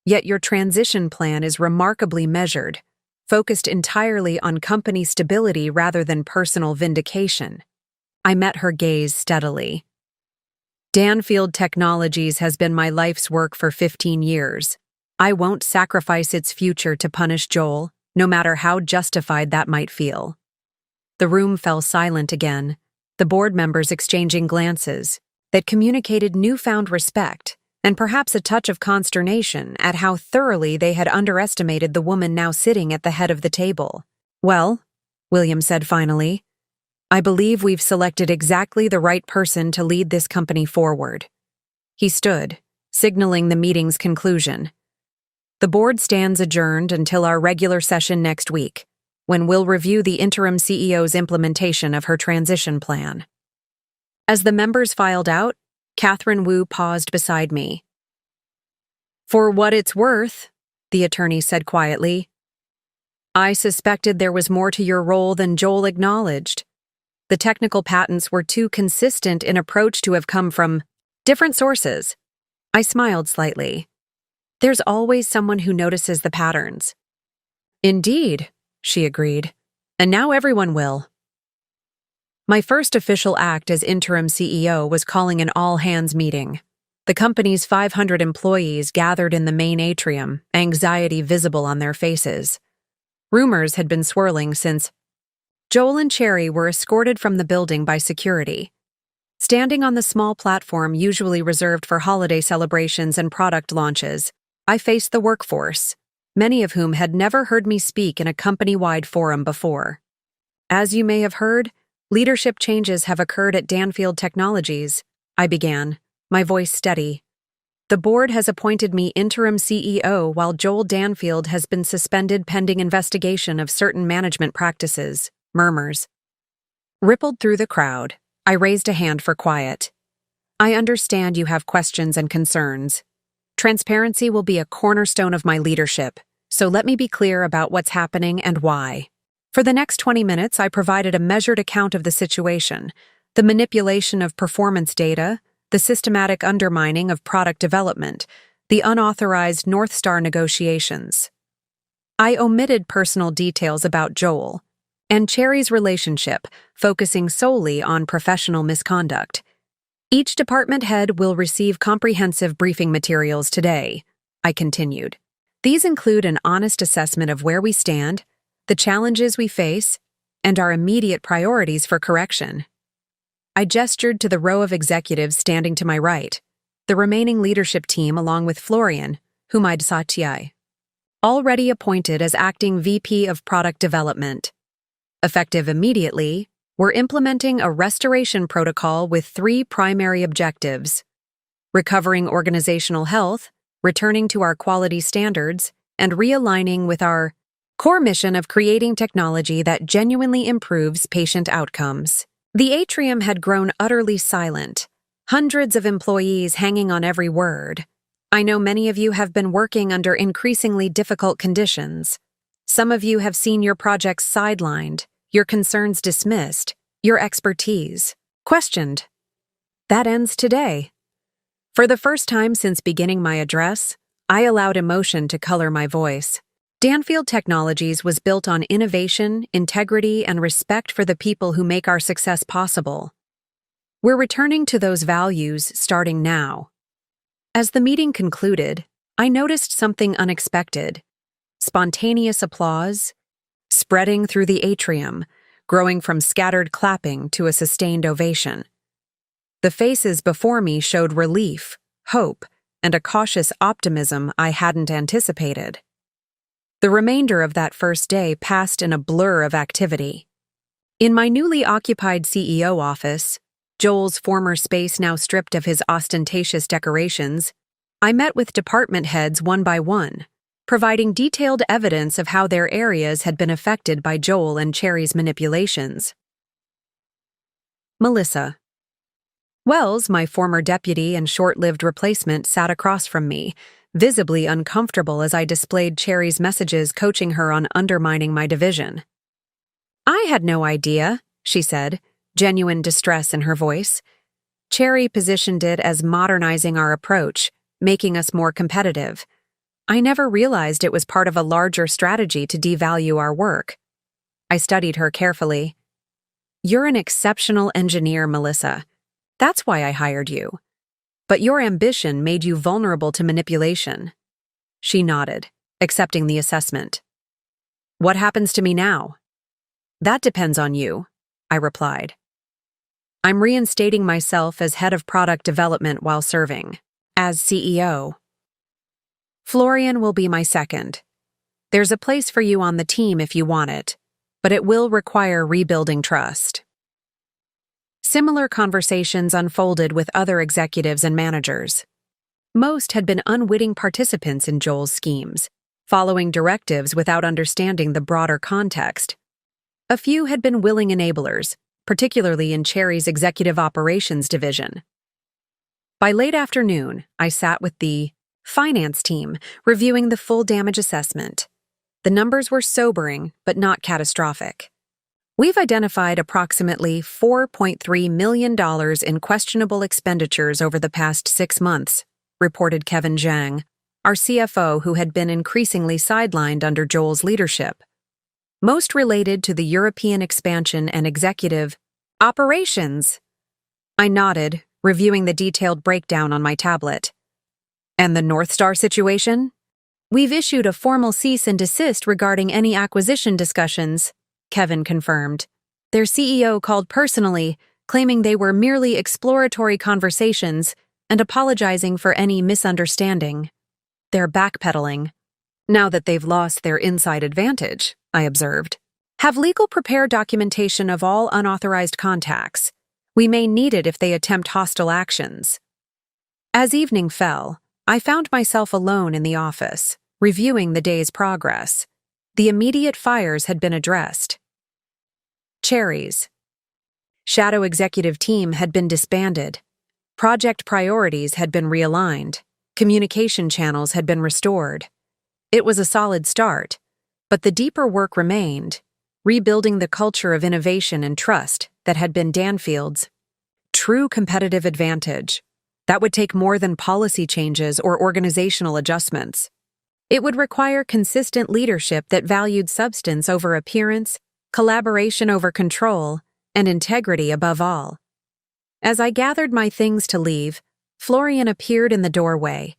Speaker 1: Yet your transition plan is remarkably measured, focused entirely on company stability rather than personal vindication. I met her gaze steadily. Danfield Technologies has been my life's work for 15 years. I won't sacrifice its future to punish Joel, no matter how justified that might feel. The room fell silent again, the board members exchanging glances that communicated newfound respect and perhaps a touch of consternation at how thoroughly they had underestimated the woman now sitting at the head of the table. "Well," William said finally, "I believe we've selected exactly the right person to lead this company forward." He stood, signaling the meeting's conclusion. "The board stands adjourned until our regular session next week, when we'll review the interim CEO's implementation of her transition plan." As the members filed out, Catherine Wu paused beside me. "For what it's worth," the attorney said quietly, "I suspected there was more to your role than Joel acknowledged. The technical patents were too consistent in approach to have come from different sources." I smiled slightly. "There's always someone who notices the patterns." "Indeed," she agreed, "and now everyone will." My first official act as interim CEO was calling an all-hands meeting. The company's 500 employees gathered in the main atrium, anxiety visible on their faces. Rumors had been swirling since Joel and Cherry were escorted from the building by security. Standing on the small platform usually reserved for holiday celebrations and product launches, I faced the workforce, many of whom had never heard me speak in a company-wide forum before. "As you may have heard, leadership changes have occurred at Danfield Technologies," I began, my voice steady. "The board has appointed me interim CEO while Joel Danfield has been suspended pending investigation of certain management practices." Murmurs rippled through the crowd. I raised a hand for quiet. "I understand you have questions and concerns. Transparency will be a cornerstone of my leadership, so let me be clear about what's happening and why." For the next 20 minutes, I provided a measured account of the situation, the manipulation of performance data, the systematic undermining of product development, the unauthorized North Star negotiations. I omitted personal details about Joel and Cherry's relationship, focusing solely on professional misconduct. "Each department head will receive comprehensive briefing materials today," I continued. "These include an honest assessment of where we stand, the challenges we face, and our immediate priorities for correction." I gestured to the row of executives standing to my right, the remaining leadership team along with Florian, whom I'd sought, already appointed as acting VP of Product Development. Effective immediately, we're implementing a restoration protocol with 3 primary objectives: recovering organizational health, returning to our quality standards, and realigning with our core mission of creating technology that genuinely improves patient outcomes. The atrium had grown utterly silent, hundreds of employees hanging on every word. I know many of you have been working under increasingly difficult conditions. Some of you have seen your projects sidelined, your concerns dismissed, your expertise questioned. That ends today. For the first time since beginning my address, I allowed emotion to color my voice. Danfield Technologies was built on innovation, integrity, and respect for the people who make our success possible. We're returning to those values starting now. As the meeting concluded, I noticed something unexpected. Spontaneous applause, spreading through the atrium, growing from scattered clapping to a sustained ovation. The faces before me showed relief, hope, and a cautious optimism I hadn't anticipated. The remainder of that first day passed in a blur of activity. In my newly occupied CEO office, Joel's former space now stripped of his ostentatious decorations, I met with department heads one by one, providing detailed evidence of how their areas had been affected by Joel and Cherry's manipulations. Melissa. Wells, my former deputy and short-lived replacement, sat across from me, visibly uncomfortable as I displayed Cherry's messages coaching her on undermining my division. "I had no idea," she said, genuine distress in her voice. "Cherry positioned it as modernizing our approach, making us more competitive. I never realized it was part of a larger strategy to devalue our work. I studied her carefully. You're an exceptional engineer, Melissa. That's why I hired you. But your ambition made you vulnerable to manipulation. She nodded, accepting the assessment. What happens to me now? That depends on you, I replied. I'm reinstating myself as head of product development while serving as CEO. Florian will be my second. There's a place for you on the team if you want it, but it will require rebuilding trust. Similar conversations unfolded with other executives and managers. Most had been unwitting participants in Joel's schemes, following directives without understanding the broader context. A few had been willing enablers, particularly in Cherry's executive operations division. By late afternoon, I sat with the finance team, reviewing the full damage assessment. The numbers were sobering, but not catastrophic. We've identified approximately $4.3 million in questionable expenditures over the past 6 months, reported Kevin Zhang, our CFO who had been increasingly sidelined under Joel's leadership. Most related to the European expansion and executive operations. I nodded, reviewing the detailed breakdown on my tablet. And the North Star situation? We've issued a formal cease and desist regarding any acquisition discussions, Kevin confirmed. Their CEO called personally, claiming they were merely exploratory conversations and apologizing for any misunderstanding. They're backpedaling. Now that they've lost their inside advantage, I observed. Have legal prepare documentation of all unauthorized contacts. We may need it if they attempt hostile actions. As evening fell, I found myself alone in the office, reviewing the day's progress. The immediate fires had been addressed. Cherry's shadow executive team had been disbanded. Project priorities had been realigned. Communication channels had been restored. It was a solid start, but the deeper work remained, rebuilding the culture of innovation and trust that had been Danfield's true competitive advantage. That would take more than policy changes or organizational adjustments. It would require consistent leadership that valued substance over appearance, collaboration over control, and integrity above all. As I gathered my things to leave, Florian appeared in the doorway.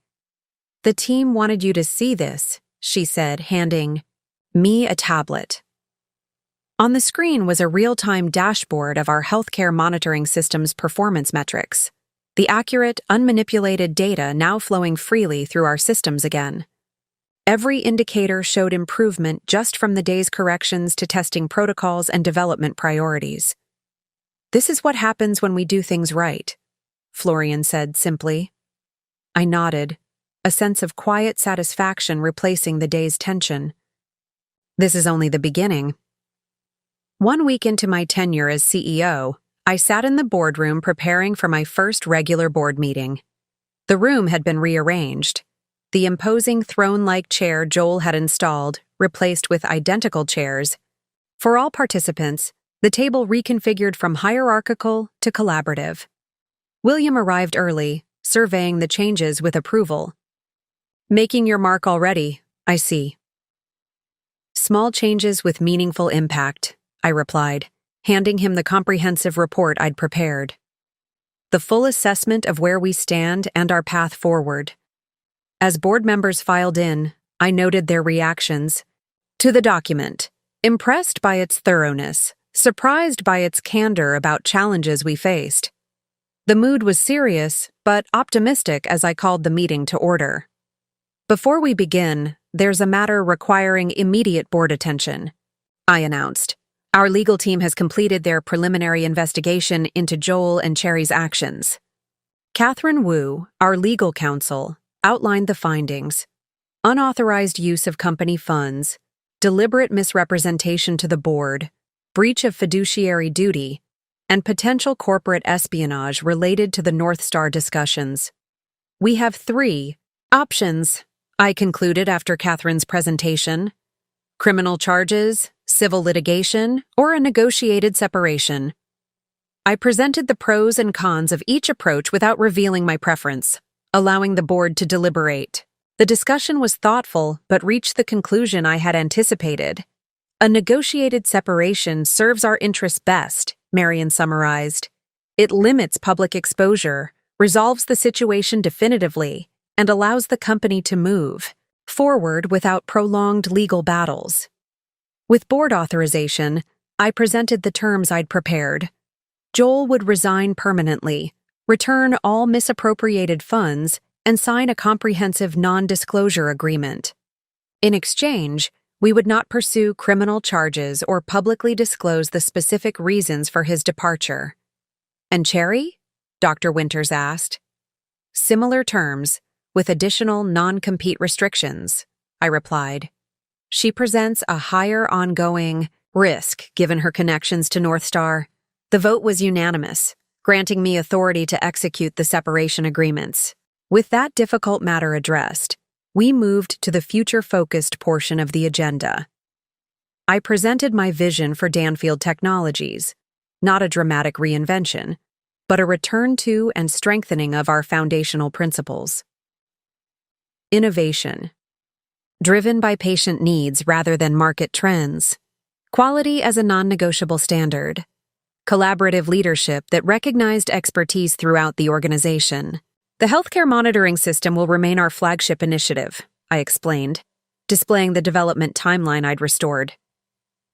Speaker 1: The team wanted you to see this, she said, handing me a tablet. On the screen was a real-time dashboard of our healthcare monitoring system's performance metrics, the accurate, unmanipulated data now flowing freely through our systems again. Every indicator showed improvement just from the day's corrections to testing protocols and development priorities. This is what happens when we do things right, Florian said simply. I nodded, a sense of quiet satisfaction replacing the day's tension. This is only the beginning. 1 week into my tenure as CEO, I sat in the boardroom preparing for my first regular board meeting. The room had been rearranged. The imposing throne-like chair Joel had installed, replaced with identical chairs. For all participants, the table reconfigured from hierarchical to collaborative. William arrived early, surveying the changes with approval. Making your mark already, I see. Small changes with meaningful impact, I replied, handing him the comprehensive report I'd prepared. The full assessment of where we stand and our path forward. As board members filed in, I noted their reactions to the document, impressed by its thoroughness, surprised by its candor about challenges we faced. The mood was serious, but optimistic as I called the meeting to order. Before we begin, there's a matter requiring immediate board attention, I announced. Our legal team has completed their preliminary investigation into Joel and Cherry's actions. Catherine Wu, our legal counsel, outlined the findings: unauthorized use of company funds, deliberate misrepresentation to the board, breach of fiduciary duty, and potential corporate espionage related to the North Star discussions. We have 3 options, I concluded after Catherine's presentation: criminal charges, civil litigation, or a negotiated separation. I presented the pros and cons of each approach without revealing my preference, allowing the board to deliberate. The discussion was thoughtful but reached the conclusion I had anticipated. A negotiated separation serves our interests best, Marion summarized. It limits public exposure, resolves the situation definitively, and allows the company to move forward without prolonged legal battles. With board authorization, I presented the terms I'd prepared. Joel would resign permanently, return all misappropriated funds, and sign a comprehensive non-disclosure agreement. In exchange, we would not pursue criminal charges or publicly disclose the specific reasons for his departure. And Cherry? Dr. Winters asked. Similar terms, with additional non-compete restrictions, I replied. She presents a higher ongoing risk given her connections to North Star. The vote was unanimous, granting me authority to execute the separation agreements. With that difficult matter addressed, we moved to the future-focused portion of the agenda. I presented my vision for Danfield Technologies, not a dramatic reinvention, but a return to and strengthening of our foundational principles. Innovation. Driven by patient needs rather than market trends. Quality as a non-negotiable standard. Collaborative leadership that recognized expertise throughout the organization. The healthcare monitoring system will remain our flagship initiative, I explained, displaying the development timeline I'd restored.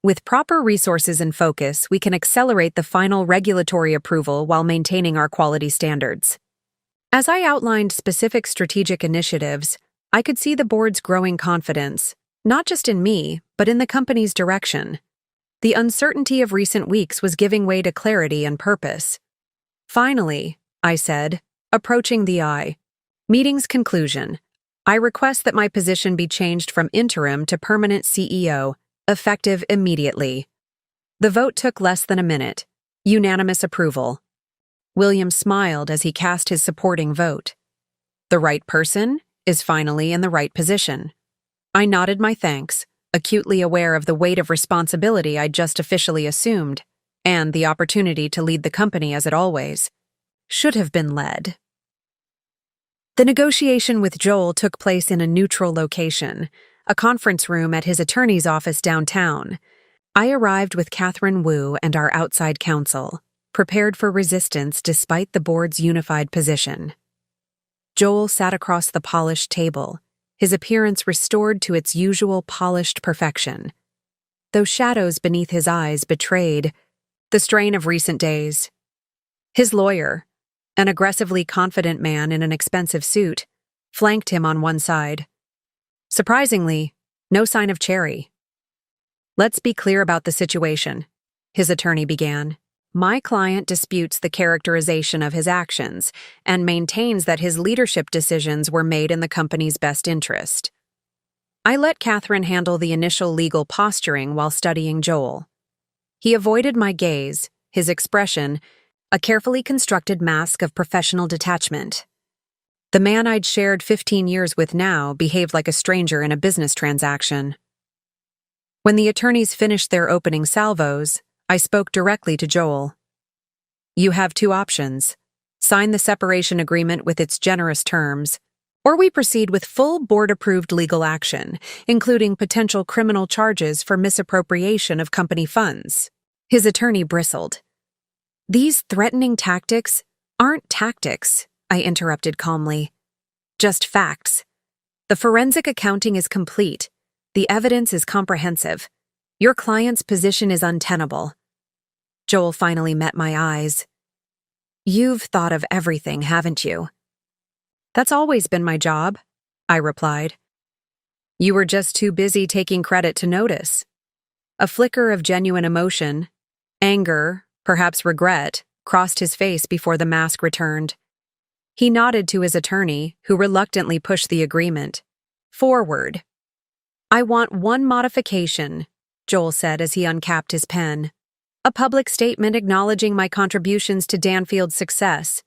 Speaker 1: With proper resources and focus, we can accelerate the final regulatory approval while maintaining our quality standards. As I outlined specific strategic initiatives, I could see the board's growing confidence, not just in me, but in the company's direction. The uncertainty of recent weeks was giving way to clarity and purpose. Finally, I said, approaching the meeting's conclusion, I request that my position be changed from interim to permanent CEO, effective immediately. The vote took less than a minute. Unanimous approval. William smiled as he cast his supporting vote. The right person is finally in the right position. I nodded my thanks, acutely aware of the weight of responsibility I'd just officially assumed, and the opportunity to lead the company as it always should have been led. The negotiation with Joel took place in a neutral location, a conference room at his attorney's office downtown. I arrived with Catherine Wu and our outside counsel, prepared for resistance despite the board's unified position. Joel sat across the polished table, his appearance restored to its usual polished perfection, though shadows beneath his eyes betrayed the strain of recent days. His lawyer, an aggressively confident man in an expensive suit, flanked him on one side. Surprisingly, no sign of Cherry. Let's be clear about the situation, his attorney began. My client disputes the characterization of his actions and maintains that his leadership decisions were made in the company's best interest. I let Catherine handle the initial legal posturing while studying Joel. He avoided my gaze, his expression, a carefully constructed mask of professional detachment. The man I'd shared 15 years with now behaved like a stranger in a business transaction. When the attorneys finished their opening salvos, I spoke directly to Joel. You have two options. Sign the separation agreement with its generous terms, or we proceed with full board-approved legal action, including potential criminal charges for misappropriation of company funds. His attorney bristled. These threatening tactics aren't tactics, I interrupted calmly. Just facts. The forensic accounting is complete. The evidence is comprehensive. Your client's position is untenable. Joel finally met my eyes. You've thought of everything, haven't you? That's always been my job, I replied. You were just too busy taking credit to notice. A flicker of genuine emotion, anger, perhaps regret, crossed his face before the mask returned. He nodded to his attorney, who reluctantly pushed the agreement forward. I want one modification, Joel said as he uncapped his pen. A public statement acknowledging my contributions to Danfield's success.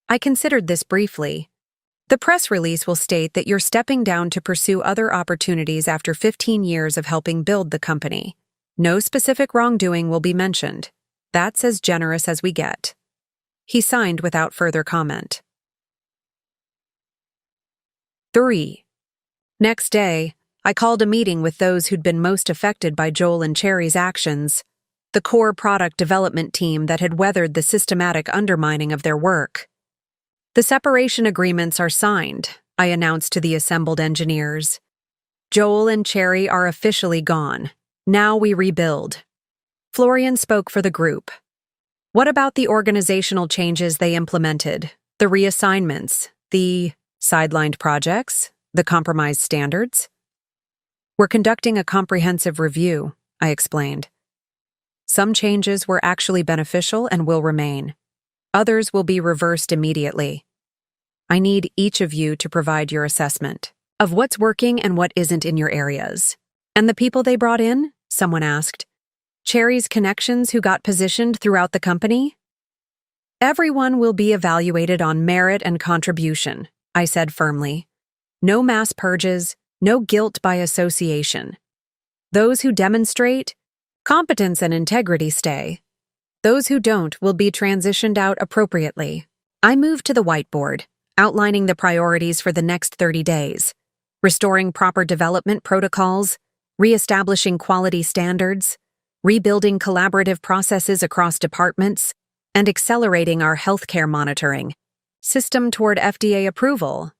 Speaker 1: I considered this briefly. The press release will state that you're stepping down to pursue other opportunities after 15 years of helping build the company. No specific wrongdoing will be mentioned. That's as generous as we get. He signed without further comment. 3. Next day, I called a meeting with those who'd been most affected by Joel and Cherry's actions, the core product development team that had weathered the systematic undermining of their work. The separation agreements are signed, I announced to the assembled engineers. Joel and Cherry are officially gone. Now we rebuild. Florian spoke for the group. What about the organizational changes they implemented? The reassignments, the sidelined projects, the compromised standards? We're conducting a comprehensive review, I explained. Some changes were actually beneficial and will remain. Others will be reversed immediately. I need each of you to provide your assessment of what's working and what isn't in your areas. And the people they brought in? Someone asked. Cherry's connections who got positioned throughout the company? Everyone will be evaluated on merit and contribution, I said firmly. No mass purges, no guilt by association. Those who demonstrate competence and integrity stay. Those who don't will be transitioned out appropriately. I moved to the whiteboard, outlining the priorities for the next 30 days, restoring proper development protocols, reestablishing quality standards, rebuilding collaborative processes across departments, and accelerating our healthcare monitoring system toward FDA approval.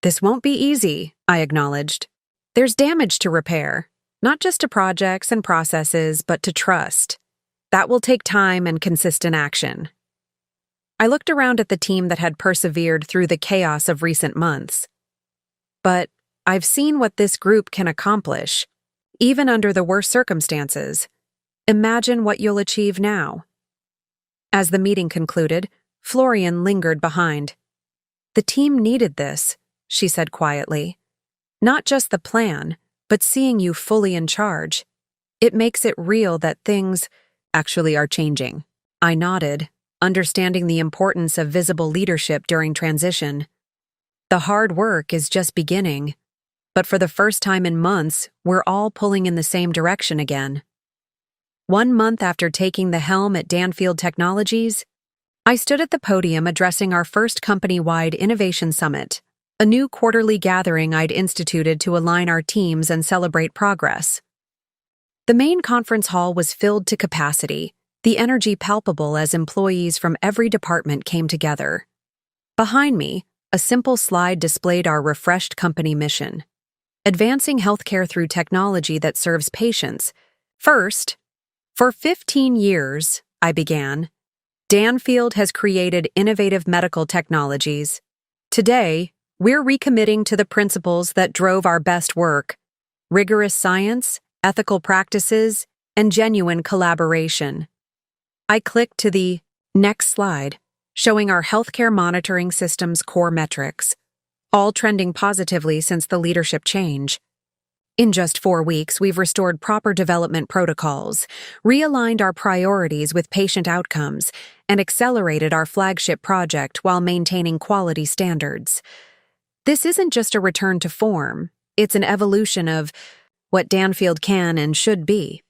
Speaker 1: This won't be easy, I acknowledged. There's damage to repair, not just to projects and processes, but to trust. That will take time and consistent action. I looked around at the team that had persevered through the chaos of recent months. But I've seen what this group can accomplish, even under the worst circumstances. Imagine what you'll achieve now. As the meeting concluded, Florian lingered behind. The team needed this, she said quietly. Not just the plan, but seeing you fully in charge. It makes it real that things actually are changing. I nodded, understanding the importance of visible leadership during transition. The hard work is just beginning, but for the first time in months, we're all pulling in the same direction again. 1 month after taking the helm at Danfield Technologies, I stood at the podium addressing our first company-wide Innovation Summit, a new quarterly gathering I'd instituted to align our teams and celebrate progress. The main conference hall was filled to capacity, the energy palpable as employees from every department came together. Behind me, a simple slide displayed our refreshed company mission: advancing healthcare through technology that serves patients. First, for 15 years, I began, Danfield has created innovative medical technologies. Today, we're recommitting to the principles that drove our best work: rigorous science, ethical practices, and genuine collaboration. I clicked to the next slide, showing our healthcare monitoring system's core metrics, all trending positively since the leadership change. In just 4 weeks, we've restored proper development protocols, realigned our priorities with patient outcomes, and accelerated our flagship project while maintaining quality standards. This isn't just a return to form, it's an evolution of what Danfield can and should be.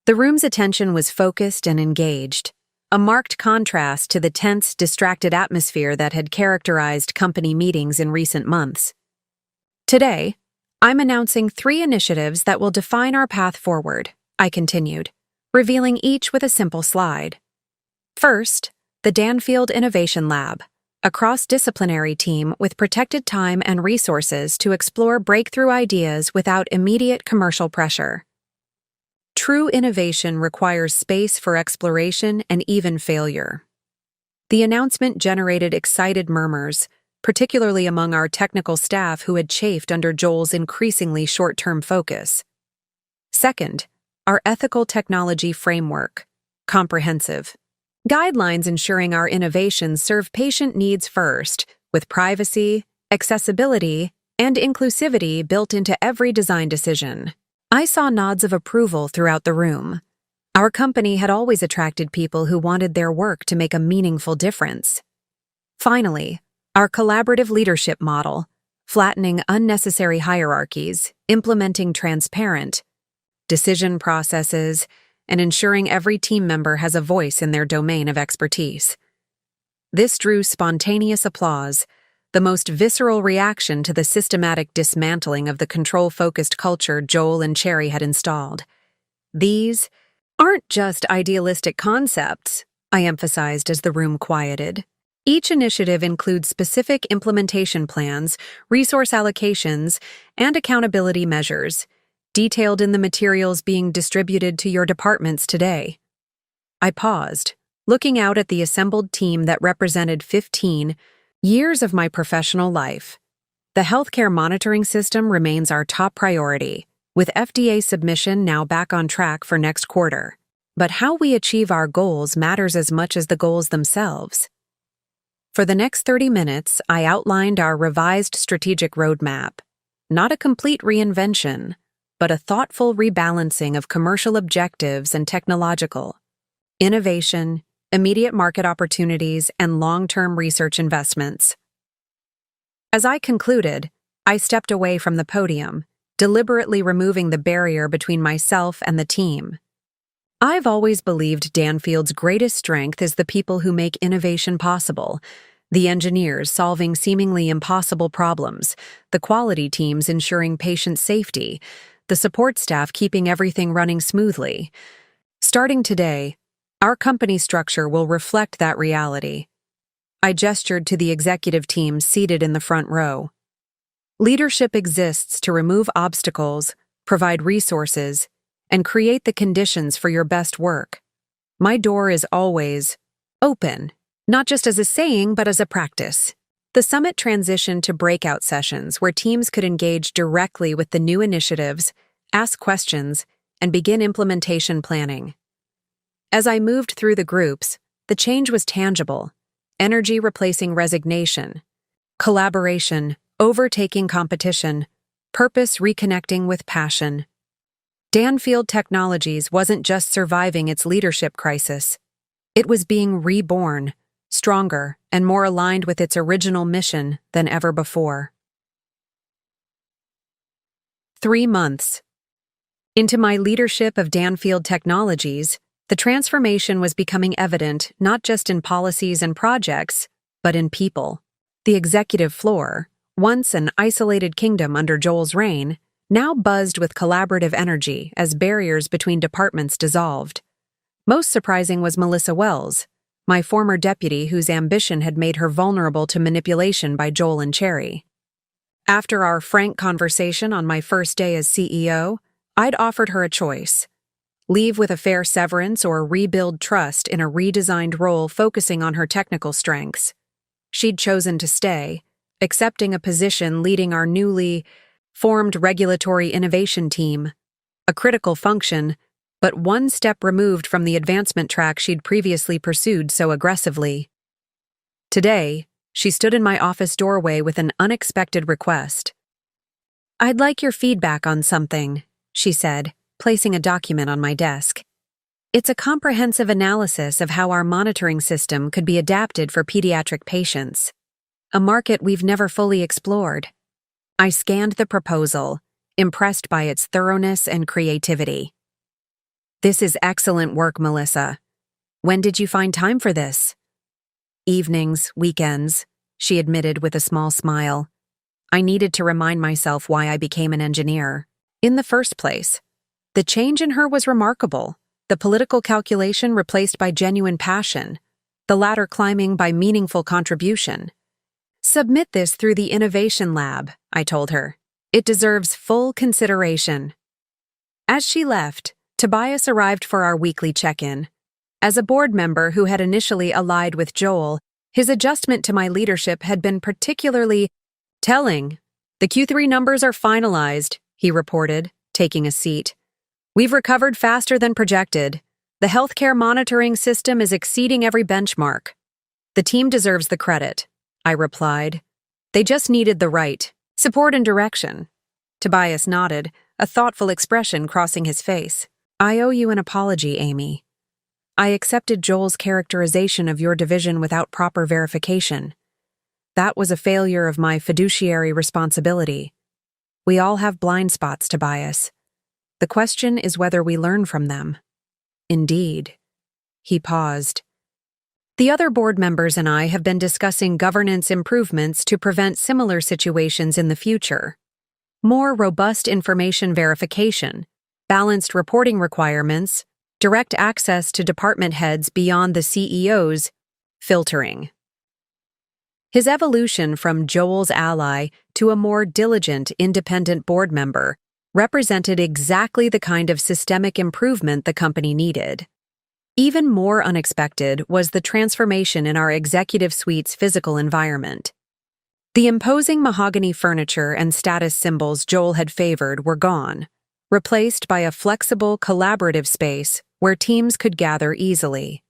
Speaker 1: The room's attention was focused and engaged, a marked contrast to the tense, distracted atmosphere that had characterized company meetings in recent months. Today, I'm announcing 3 initiatives that will define our path forward, I continued, revealing each with a simple slide. First, the Danfield Innovation Lab, a cross-disciplinary team with protected time and resources to explore breakthrough ideas without immediate commercial pressure. True innovation requires space for exploration and even failure. The announcement generated excited murmurs, particularly among our technical staff who had chafed under Joel's increasingly short-term focus. Second, our ethical technology framework, comprehensive. Guidelines ensuring our innovations serve patient needs first, with privacy, accessibility, and inclusivity built into every design decision. I saw nods of approval throughout the room. Our company had always attracted people who wanted their work to make a meaningful difference. Finally, our collaborative leadership model, flattening unnecessary hierarchies, implementing transparent decision processes, and ensuring every team member has a voice in their domain of expertise. This drew spontaneous applause, the most visceral reaction to the systematic dismantling of the control-focused culture Joel and Cherry had installed. These aren't just idealistic concepts, I emphasized as the room quieted. Each initiative includes specific implementation plans, resource allocations, and accountability measures, detailed in the materials being distributed to your departments today. I paused, looking out at the assembled team that represented 15 years of my professional life. The healthcare monitoring system remains our top priority, with FDA submission now back on track for next quarter. But how we achieve our goals matters as much as the goals themselves. For the next 30 minutes, I outlined our revised strategic roadmap, not a complete reinvention, but a thoughtful rebalancing of commercial objectives and technological innovation, immediate market opportunities, and long-term research investments. As I concluded, I stepped away from the podium, deliberately removing the barrier between myself and the team. I've always believed Danfield's greatest strength is the people who make innovation possible, the engineers solving seemingly impossible problems, the quality teams ensuring patient safety, the support staff keeping everything running smoothly. Starting today, our company structure will reflect that reality. I gestured to the executive team seated in the front row. Leadership exists to remove obstacles, provide resources, and create the conditions for your best work. My door is always open, not just as a saying, but as a practice. The summit transitioned to breakout sessions where teams could engage directly with the new initiatives, ask questions, and begin implementation planning. As I moved through the groups, the change was tangible: energy replacing resignation, collaboration overtaking competition, purpose reconnecting with passion. Danfield Technologies wasn't just surviving its leadership crisis. It was being reborn, stronger and more aligned with its original mission than ever before. 3 months. Into my leadership of Danfield Technologies, the transformation was becoming evident not just in policies and projects, but in people. The executive floor, once an isolated kingdom under Joel's reign, now buzzed with collaborative energy as barriers between departments dissolved. Most surprising was Melissa Wells, my former deputy whose ambition had made her vulnerable to manipulation by Joel and Cherry. After our frank conversation on my first day as CEO, I'd offered her a choice: leave with a fair severance or rebuild trust in a redesigned role focusing on her technical strengths. She'd chosen to stay, accepting a position leading our newly formed regulatory innovation team, a critical function, but one step removed from the advancement track she'd previously pursued so aggressively. Today, she stood in my office doorway with an unexpected request. "I'd like your feedback on something," she said, placing a document on my desk. "It's a comprehensive analysis of how our monitoring system could be adapted for pediatric patients, a market we've never fully explored." I scanned the proposal, impressed by its thoroughness and creativity. "This is excellent work, Melissa. When did you find time for this?" "Evenings, weekends," she admitted with a small smile. I needed to remind myself why I became an engineer. In the first place, the change in her was remarkable, the political calculation replaced by genuine passion, the ladder climbing by meaningful contribution. "Submit this through the Innovation Lab," I told her. "It deserves full consideration." As she left, Tobias arrived for our weekly check-in. As a board member who had initially allied with Joel, his adjustment to my leadership had been particularly telling. "The Q3 numbers are finalized," he reported, taking a seat. "We've recovered faster than projected. The healthcare monitoring system is exceeding every benchmark." "The team deserves the credit," I replied. "They just needed the right support and direction." Tobias nodded, a thoughtful expression crossing his face. "I owe you an apology, Amy. I accepted Joel's characterization of your division without proper verification. That was a failure of my fiduciary responsibility. We all have blind spots, Tobias. The question is whether we learn from them." "Indeed." He paused. The other board members and I have been discussing governance improvements to prevent similar situations in the future. More robust information verification, balanced reporting requirements, direct access to department heads beyond the CEO's, filtering. His evolution from Joel's ally to a more diligent, independent board member represented exactly the kind of systemic improvement the company needed. Even more unexpected was the transformation in our executive suite's physical environment. The imposing mahogany furniture and status symbols Joel had favored were gone, replaced by a flexible, collaborative space where teams could gather easily.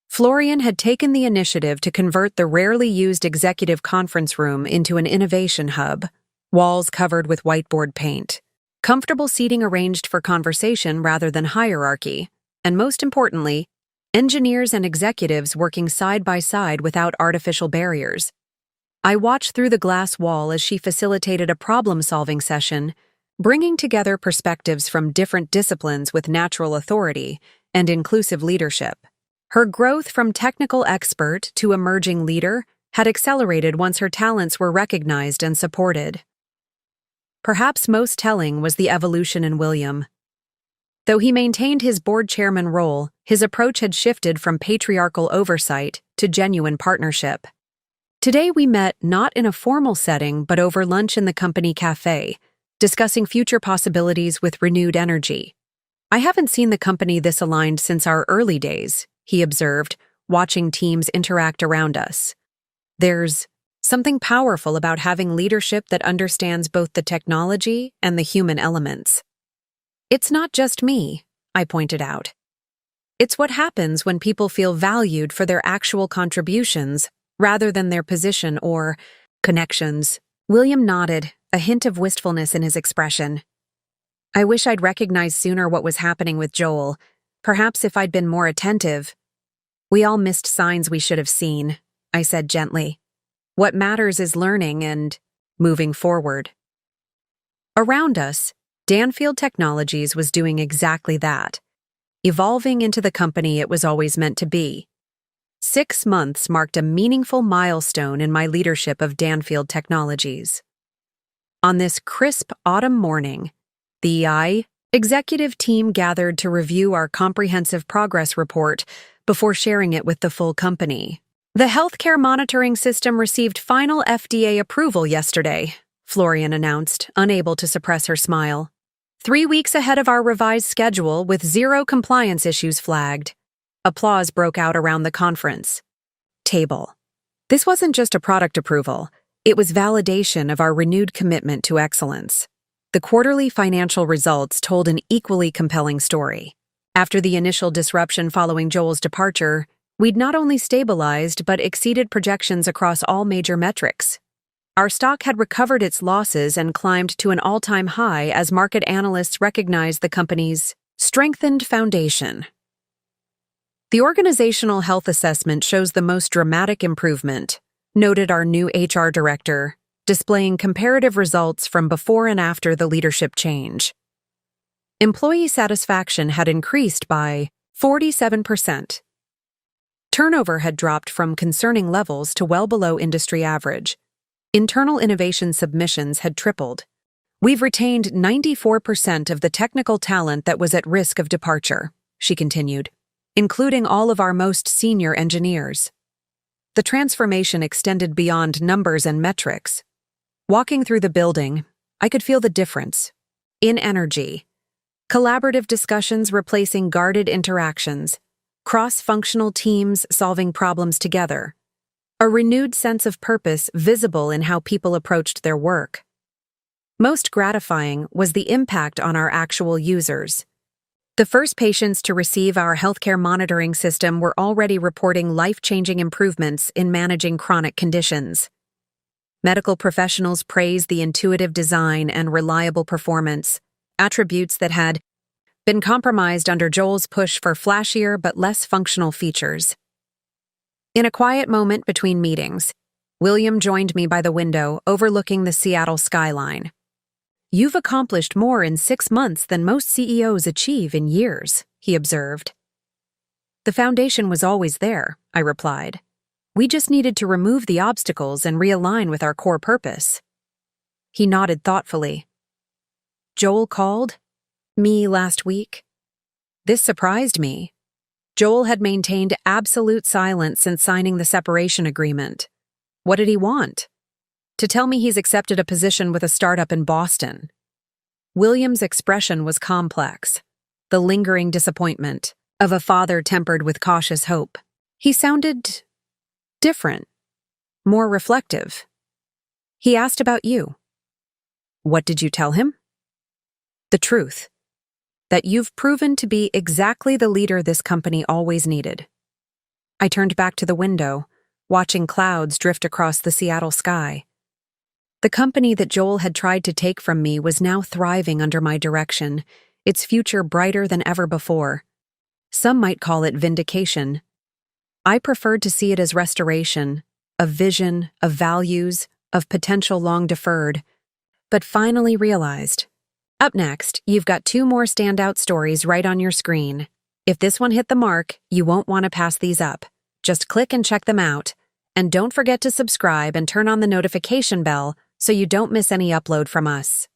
Speaker 1: Florian had taken the initiative to convert the rarely used executive conference room into an innovation hub, walls covered with whiteboard paint, comfortable seating arranged for conversation rather than hierarchy, and most importantly, engineers and executives working side by side without artificial barriers. I watched through the glass wall as she facilitated a problem-solving session, bringing together perspectives from different disciplines with natural authority and inclusive leadership. Her growth from technical expert to emerging leader had accelerated once her talents were recognized and supported. Perhaps most telling was the evolution in William. Though he maintained his board chairman role, his approach had shifted from patriarchal oversight to genuine partnership. Today we met not in a formal setting but over lunch in the company cafe, discussing future possibilities with renewed energy. "I haven't seen the company this aligned since our early days," he observed, watching teams interact around us. "There's something powerful about having leadership that understands both the technology and the human elements." "It's not just me," I pointed out. "It's what happens when people feel valued for their actual contributions rather than their position or connections." William nodded, a hint of wistfulness in his expression. "I wish I'd recognized sooner what was happening with Joel. Perhaps if I'd been more attentive." "We all missed signs we should have seen," I said gently. "What matters is learning and moving forward." Around us, Danfield Technologies was doing exactly that, evolving into the company it was always meant to be. 6 months marked a meaningful milestone in my leadership of Danfield Technologies. On this crisp autumn morning, the executive team gathered to review our comprehensive progress report before sharing it with the full company. "The healthcare monitoring system received final FDA approval yesterday," Florian announced, unable to suppress her smile. 3 weeks ahead of our revised schedule with 0 compliance issues flagged." Applause broke out around the conference table. This wasn't just a product approval, it was validation of our renewed commitment to excellence. The quarterly financial results told an equally compelling story. After the initial disruption following Joel's departure, we'd not only stabilized but exceeded projections across all major metrics. Our stock had recovered its losses and climbed to an all-time high as market analysts recognized the company's strengthened foundation. "The organizational health assessment shows the most dramatic improvement," noted our new HR director, displaying comparative results from before and after the leadership change. Employee satisfaction had increased by 47%. Turnover had dropped from concerning levels to well below industry average. Internal innovation submissions had tripled. "We've retained 94% of the technical talent that was at risk of departure," she continued, "including all of our most senior engineers." The transformation extended beyond numbers and metrics. Walking through the building, I could feel the difference. In energy, collaborative discussions replacing guarded interactions, cross-functional teams solving problems together, a renewed sense of purpose visible in how people approached their work. Most gratifying was the impact on our actual users. The first patients to receive our healthcare monitoring system were already reporting life-changing improvements in managing chronic conditions. Medical professionals praised the intuitive design and reliable performance, attributes that had been compromised under Joel's push for flashier but less functional features. In a quiet moment between meetings, William joined me by the window overlooking the Seattle skyline. "You've accomplished more in 6 months than most CEOs achieve in years," he observed. "The foundation was always there," I replied. We just needed to remove the obstacles and realign with our core purpose. He nodded thoughtfully. Joel called me last week? This surprised me. Joel had maintained absolute silence since signing the separation agreement. What did he want? To tell me he's accepted a position with a startup in Boston. William's expression was complex, the lingering disappointment of a father tempered with cautious hope. He sounded different, more reflective. He asked about you. What did you tell him? The truth. That you've proven to be exactly the leader this company always needed. I turned back to the window, watching clouds drift across the Seattle sky. The company that Joel had tried to take from me was now thriving under my direction, its future brighter than ever before. Some might call it vindication. I preferred to see it as restoration, of vision, of values, of potential long deferred, but finally realized. Up next, you've got 2 more standout stories right on your screen. If this one hit the mark, you won't want to pass these up. Just click and check them out. And don't forget to subscribe and turn on the notification bell so you don't miss any upload from us.